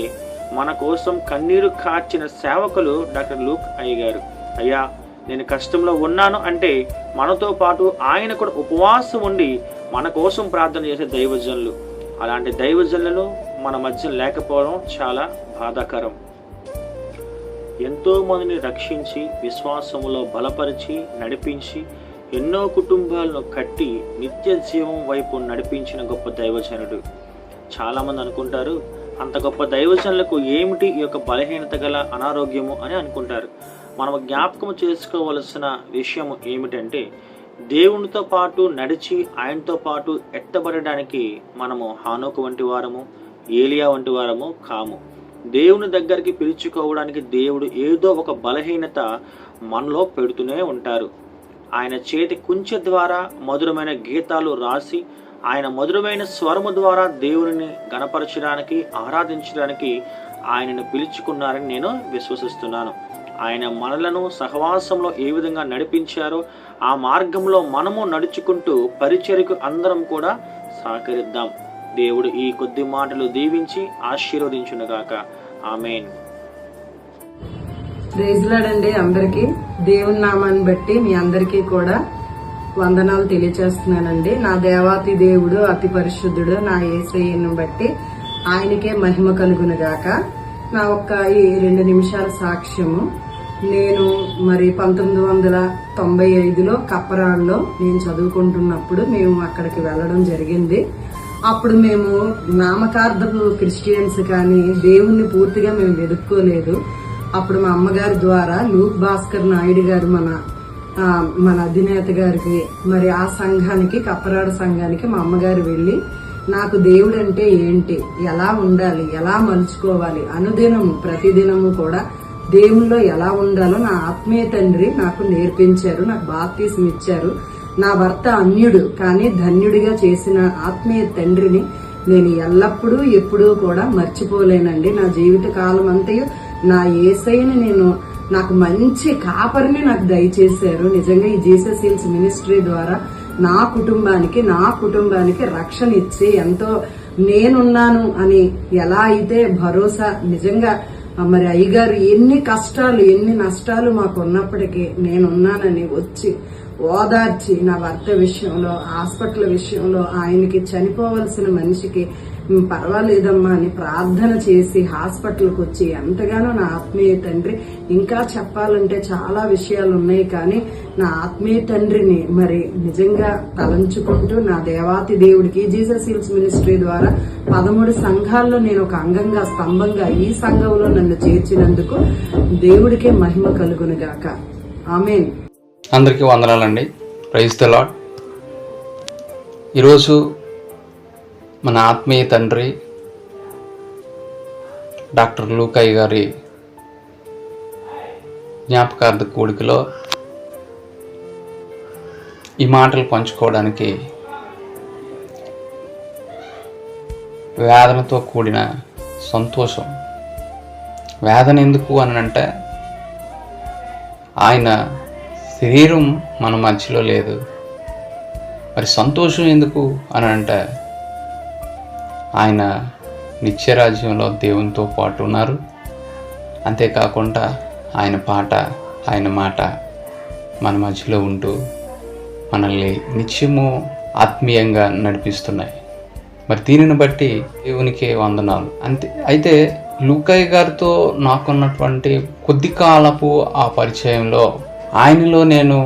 మన కోసం కన్నీరు కార్చిన సేవకులు డాక్టర్ లూక్ అయ్య గారు. అయ్యా, నేను కష్టంలో ఉన్నాను అంటే మనతో పాటు ఆయన కూడా ఉపవాసం ఉండి మన కోసం ప్రార్థన చేసే దైవజనులు. అలాంటి దైవజనులను మన మధ్య లేకపోవడం చాలా బాధాకరం. ఎంతో మందిని రక్షించి విశ్వాసములో బలపరిచి నడిపించి ఎన్నో కుటుంబాలను కట్టి నిత్య జీవం వైపు నడిపించిన గొప్ప దైవజనుడు. చాలామంది అనుకుంటారు, అంత గొప్ప దైవజనులకు ఏమిటి ఈ యొక్క బలహీనత గల అనారోగ్యము అని అనుకుంటారు. మనం జ్ఞాపకం చేసుకోవలసిన విషయం ఏమిటంటే, దేవునితో పాటు నడిచి ఆయనతో పాటు ఎత్తబడడానికి మనము హానోకు వంటి వారము, ఏలియా వంటి వారము కాము. దేవుని దగ్గరికి పిలుచుకోవడానికి దేవుడు ఏదో ఒక బలహీనత మనలో పెడుతూనే ఉంటారు. ఆయన చేతి కుంచె ద్వారా మధురమైన గీతాలు రాసి ఆయన మధురమైన స్వరము ద్వారా దేవుని గణపరచడానికి, ఆరాధించడానికి ఆయనను పిలుచుకున్నారని నేను విశ్వసిస్తున్నాను. ఆయన మనలను సహవాసంలో ఏ విధంగా నడిపించారో ఆ మార్గంలో మనము నడుచుకుంటూ పరిచర్యకు అందరం కూడా సహకరిద్దాం. దేవుడు ఈ కొద్ది మాటలు దీవించి ఆశీర్వదించునుగాక. ఆమేన్. ప్రైజ్ లార్డ్ అండి. అందరికీ దేవుని నామాన్ని బట్టి మీ అందరికీ కూడా వందనాలు తెలియచేస్తున్నానండి. నా దేవాతి దేవుడు అతి పరిశుద్ధుడు నా యేసయ్యను బట్టి ఆయనకే మహిమ కలుగును గాక. నా ఒక్క ఈ 2 నిమిషాల సాక్ష్యము. నేను మరి 1995లో కప్పరాడులో నేను చదువుకుంటున్నప్పుడు మేము అక్కడికి వెళ్ళడం జరిగింది. అప్పుడు మేము నామకార్థపు క్రిస్టియన్స్ కానీ దేవుణ్ణి పూర్తిగా మేము వెతుక్కోలేదు. అప్పుడు మా అమ్మగారి ద్వారా లూక్ భాస్కర్ నాయుడు గారు మన అధినేత గారికి మరి ఆ సంఘానికి, కప్పరాడు సంఘానికి మా అమ్మగారు వెళ్లి నాకు దేవుడు అంటే ఏంటి, ఎలా ఉండాలి, ఎలా మలుచుకోవాలి, అనుదినము ప్రతిదినము కూడా దేవుల్లో ఎలా ఉండాలో నా ఆత్మీయ తండ్రి నాకు నేర్పించారు. నాకు బాప్తిసం ఇచ్చారు. నా భర్త అన్యుడు కానీ ధన్యుడిగా చేసిన ఆత్మీయ తండ్రిని నేను ఎల్లప్పుడూ ఎప్పుడూ కూడా మర్చిపోలేనండి. నా జీవిత కాలం అంతయు నా యేసయ్యని నాకు మంచి కాపరిని నాకు దయచేశారు. నిజంగా ఈ జీసస్ హిల్స్ మినిస్ట్రీ ద్వారా నా కుటుంబానికి రక్షణ ఇచ్చి ఎంతో నేనున్నాను అని ఎలా అయితే భరోసా, నిజంగా మరి అయ్యగారు ఎన్ని కష్టాలు ఎన్ని నష్టాలు మాకు ఉన్నప్పటికీ నేనున్నానని వచ్చి ఓదార్చి నా భర్త విషయంలో, హాస్పిటల్ విషయంలో ఆయనకి చనిపోవలసిన మనిషికి పర్వాలేదమ్మా అని ప్రార్థన చేసి హాస్పిటల్కి వచ్చి ఎంతగానో నా ఆత్మీయ తండ్రి, ఇంకా చెప్పాలంటే చాలా విషయాలు ఉన్నాయి కానీ నా ఆత్మీయ తండ్రిని మరి నిజంగా తలంచుకుంటూ నా దేవాతి దేవుడికి జీసస్ హిల్స్ మినిస్ట్రీ ద్వారా 13 సంఘాల్లో నేను ఒక అంగంగా, స్తంభంగా ఈ సంఘంలో నన్ను చేర్చినందుకు దేవుడికే మహిమ కలుగునుగాక. ఆమేన్. అందరికీ వందనాలండి. Praise the lord. ఈరోజు మన ఆత్మీయ తండ్రి డాక్టర్ లూకయ్య గారి జ్ఞాపకార్థ కూడికలో ఈ మాటలు పంచుకోవడానికి వేదనతో కూడిన సంతోషం. వేదన ఎందుకు అని అంటే, ఆయన శరీరం మన మధ్యలో లేదు. మరి సంతోషం ఎందుకు అని అంటే, ఆయన నిత్యరాజ్యంలో దేవునితో పాటు ఉన్నారు. అంతేకాకుండా ఆయన పాట, ఆయన మాట మన మధ్యలో ఉంటూ మనల్ని నిత్యము ఆత్మీయంగా నడిపిస్తున్నాయి. మరి దీనిని బట్టి దేవునికే వందనాలు. అయితే లూకయ్య గారితో నాకున్నటువంటి కొద్ది కాలపు ఆ పరిచయంలో ఆయనలో నేను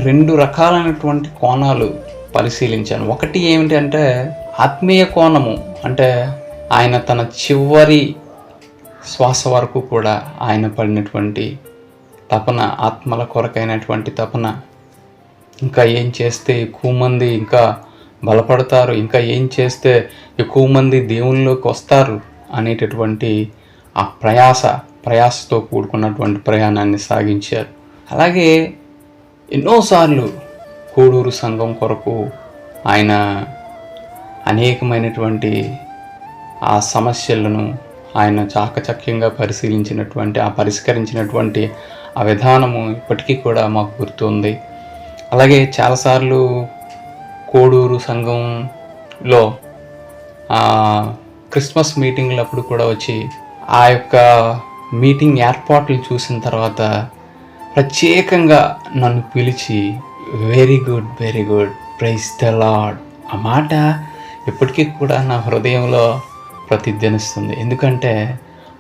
2 రకాలైనటువంటి కోణాలు పరిశీలించాను. ఒకటి ఏమిటంటే ఆత్మీయ కోణము. అంటే ఆయన తన చివరి శ్వాస వరకు కూడా ఆయన పడినటువంటి తపన, ఆత్మల కొరకైనటువంటి తపన, ఇంకా ఏం చేస్తే ఎక్కువ మంది ఇంకా బలపడతారు, ఇంకా ఏం చేస్తే ఎక్కువ మంది దేవునిలోకి వస్తారు అనేటటువంటి ఆ ప్రయాసతో కూడుకున్నటువంటి ప్రయాణాన్ని సాగించారు. అలాగే ఎన్నోసార్లు కోడూరు సంఘం కొరకు ఆయన అనేకమైనటువంటి ఆ సమస్యలను ఆయన చాకచక్యంగా పరిష్కరించినటువంటి ఆ విధానము ఇప్పటికీ కూడా మాకు గుర్తుంది. అలాగే చాలాసార్లు కోడూరు సంఘంలో క్రిస్మస్ మీటింగ్లప్పుడు కూడా వచ్చి ఆ యొక్క మీటింగ్ ఏర్పాట్లు చూసిన తర్వాత ప్రత్యేకంగా నన్ను పిలిచి very good praise the lord ఆ మాట ఇప్పటికీ కూడా నా హృదయంలో ప్రతిధ్వనిస్తుంది. ఎందుకంటే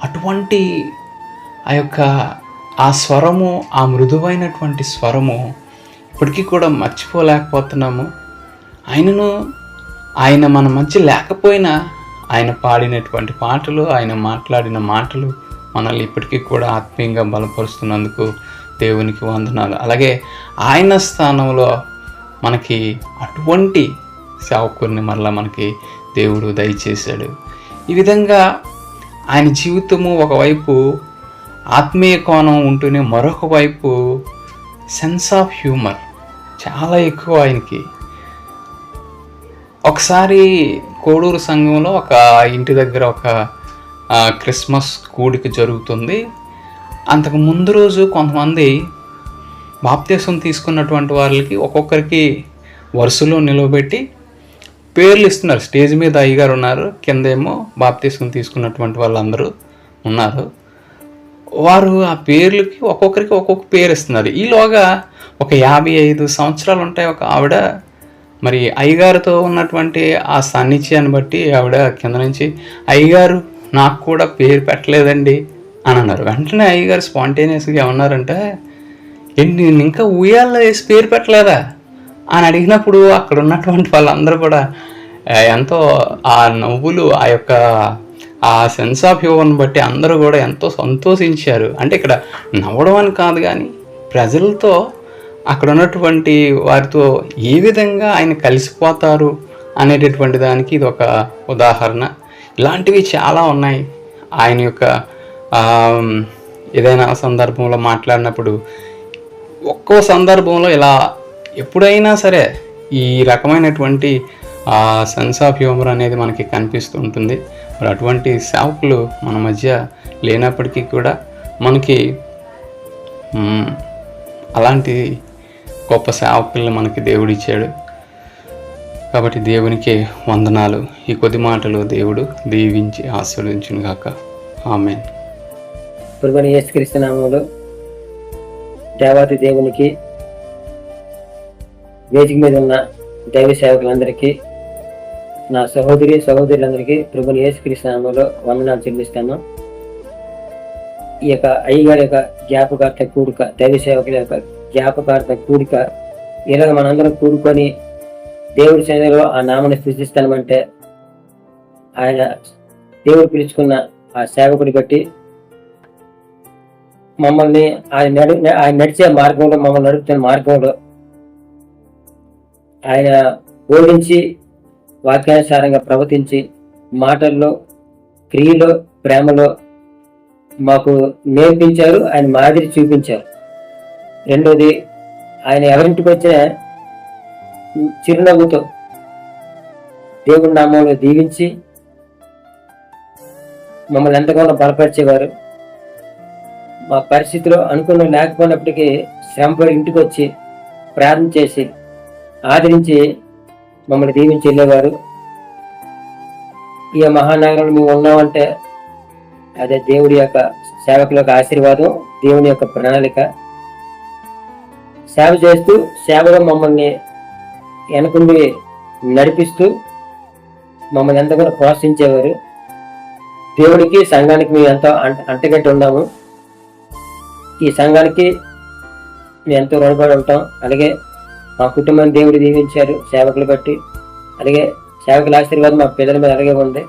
అటువంటి ఆ స్వరము, ఆ మృదువైనటువంటి స్వరము ఇప్పటికీ కూడా మర్చిపోలేకపోతున్నాము. ఆయన మన మధ్య లేకపోయినా ఆయన పాడినటువంటి పాటలు, ఆయన మాట్లాడిన మాటలు మనల్ని ఇప్పటికీ కూడా ఆత్మీయంగా బలపరుస్తున్నందుకు దేవునికి వందనాలు. అలాగే ఆయన స్థానంలో మనకి అటువంటి సేవకుడిని మరలా మనకి దేవుడు దయచేశాడు. ఈ విధంగా ఆయన జీవితము ఒకవైపు ఆత్మీయ కోణం ఉంటూనే మరొక వైపు సెన్స్ ఆఫ్ హ్యూమర్ చాలా ఎక్కువ ఆయనకి. ఒకసారి కోడూరు సంఘంలో ఒక ఇంటి దగ్గర ఒక క్రిస్మస్ కూడిక జరుగుతుంది. అంతకు ముందు రోజు కొంతమంది బాప్తీసం తీసుకున్నటువంటి వాళ్ళకి ఒక్కొక్కరికి వరుసలో నిలవబెట్టి పేర్లు ఇస్తున్నారు. స్టేజ్ మీద అయ్యగారు ఉన్నారు, కిందేమో బాప్తీసం తీసుకున్నటువంటి వాళ్ళందరూ ఉన్నారు. వారు ఆ పేర్లకి ఒక్కొక్కరికి ఒక్కొక్క పేరు ఇస్తున్నారు. ఈలోగా ఒక 55 సంవత్సరాలు ఉంటాయి ఒక ఆవిడ, మరి అయ్యగారితో ఉన్నటువంటి ఆ సాన్నిధ్యాన్ని బట్టి ఆవిడ కింద నుంచి, అయ్యగారు నాకు కూడా పేరు పెట్టలేదండి అని అన్నారు. వెంటనే అయ్యగారు స్పాంటేనియస్గా ఏమన్నారంటే, ఏంటి నేను ఇంకా ఉయ్యాల్లో వేసి పేరు పెట్టలేదా అని అడిగినప్పుడు అక్కడ ఉన్నటువంటి వాళ్ళందరూ కూడా ఎంతో ఆ నవ్వులు, ఆ యొక్క ఆ సెన్స్ ఆఫ్ హ్యూమర్ని బట్టి అందరూ కూడా ఎంతో సంతోషించారు. అంటే ఇక్కడ నవ్వడం అని కాదు, కానీ ప్రజలతో అక్కడ ఉన్నటువంటి వారితో ఏ విధంగా ఆయన కలిసిపోతారు అనేటటువంటి దానికి ఇది ఒక ఉదాహరణ. ఇలాంటివి చాలా ఉన్నాయి. ఆయన యొక్క ఏదైనా సందర్భంలో మాట్లాడినప్పుడు ఒక్కో సందర్భంలో ఇలా ఎప్పుడైనా సరే ఈ రకమైనటువంటి సెన్స్ ఆఫ్ హ్యూమర్ అనేది మనకి కనిపిస్తూ ఉంటుంది. మరి అటువంటి సేవకులు మన మధ్య లేనప్పటికీ కూడా మనకి అలాంటి గొప్ప సేవకుల్ని మనకి దేవుడిచ్చాడు. కాబట్టి దేవునికి వందనాలు. ఈ కొద్ది మాటలు దేవుడు దీవించి ఆశీర్వదించును గాక. ఆమేన్. ప్రభువైన యేసుక్రీస్తు నామములో దేవాతి దేవునికి, వేదిక మీద ఉన్న దైవ సేవకులందరికీ, నా సహోదరులందరికీ ప్రభువైన యేసుక్రీస్తు నామములో వందనాలు చెల్లిస్తాను. ఈ యొక్క అయ్యగారి యొక్క జ్ఞాపకార్థ కూడిక, దైవ సేవకుల యొక్క జ్ఞాపకార్థ కూడిక, ఇలాగ మనందరం కూడుకొని దేవుడి సన్నిధిలో ఆ నామాన్ని స్తుతిస్తామంటే ఆయన దేవుడు పిలుచుకున్న ఆ సేవకుడి బట్టి మమ్మల్ని ఆయన నడిచే మార్గంలో, మమ్మల్ని నడుపుతున్న మార్గంలో ఆయన బోధించి వాక్యానుసారంగా ప్రవర్తించి మాటల్లో, క్రియలో, ప్రేమలో మాకు నేర్పించారు. ఆయన మాదిరి చూపించారు. రెండోది, ఆయన ఎవరింటికి వచ్చినా చిరునవ్వుతో దేవుడి నామంలో దీవించి మమ్మల్ని ఎంతగానో బలపరిచేవారు. మా పరిస్థితిలో అనుకున్న లేకపోయినప్పటికీ శ్రమపడి ఇంటికి వచ్చి ప్రార్థన చేసి ఆదరించి మమ్మల్ని దీవించి వెళ్ళేవారు. ఈ మహానగరంలో మేము ఉన్నామంటే అదే దేవుడి యొక్క సేవకుల యొక్క ఆశీర్వాదం, దేవుని యొక్క ప్రణాళిక. సేవ చేస్తూ సేవలో మమ్మల్ని వెనకుండి నడిపిస్తూ మమ్మల్ని ఎంతగానో ప్రోత్సహించేవారు. దేవుడికి, సంఘానికి మేము ఎంతో అంటగట్టి ఉన్నాము. ఈ సంఘానికి మేము ఎంతో రుణపడి ఉంటాం. అలాగే మా కుటుంబాన్ని దేవుడు దీవించారు సేవకులు బట్టి. అలాగే సేవకుల ఆశీర్వాదం మా పిల్లల మీద అలాగే ఉంది.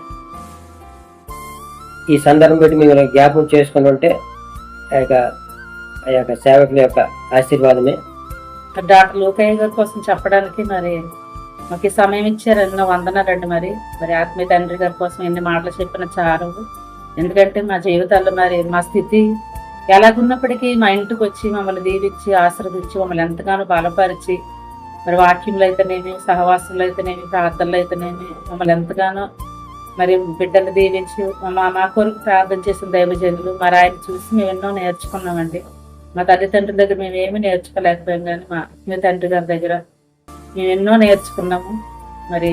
ఈ సందర్భం బట్టి మేము జ్ఞాపకం చేసుకుని ఉంటే ఆ యొక్క సేవకుల యొక్క ఆశీర్వాదమే. డాక్టర్ లోకయ్య గారి కోసం చెప్పడానికి మరి మాకు సమయం ఇచ్చారు. ఎన్నో వందనాలండి. మరి ఆత్మీయ తండ్రి గారి కోసం ఎన్ని మాటలు చెప్పిన చాలు. ఎందుకంటే మా జీవితాల్లో మరి మా స్థితి ఎలాగున్నప్పటికీ మా ఇంటికి వచ్చి మమ్మల్ని దీవించి ఆశీర్వదించి మమ్మల్ని ఎంతగానో బలపరిచి మరి వాక్యంలో అయితేనేమి, సహవాసంలో అయితేనేమి, ప్రార్థనలో అయితేనేమి మమ్మల్ని ఎంతగానో మరి బిడ్డలు దీవించి మా కొరకు ప్రార్థన చేసిన దైవజనులు మరి ఆయన చూసి మేము ఎన్నో నేర్చుకున్నామండి. మా తల్లిదండ్రుల దగ్గర మేము ఏమీ నేర్చుకోలేకపోయాం, కానీ మా తండ్రి గారి దగ్గర మేము ఎన్నో నేర్చుకున్నాము. మరి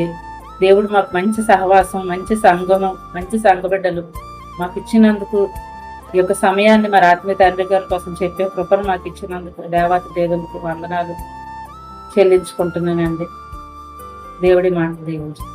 దేవుడు మాకు మంచి సహవాసం, మంచి సంగమం, మంచి సంఘబిడ్డలు మాకు ఇచ్చినందుకు, ఈ యొక్క సమయాన్ని మరి ఆత్మీయ తండ్రి గారి కోసం చెప్పే కృపను మాకు ఇచ్చినందుకు దేవాతి దేవునికి వందనాలు చెల్లించుకుంటున్నానండి. దేవుడి మాట దీవించు.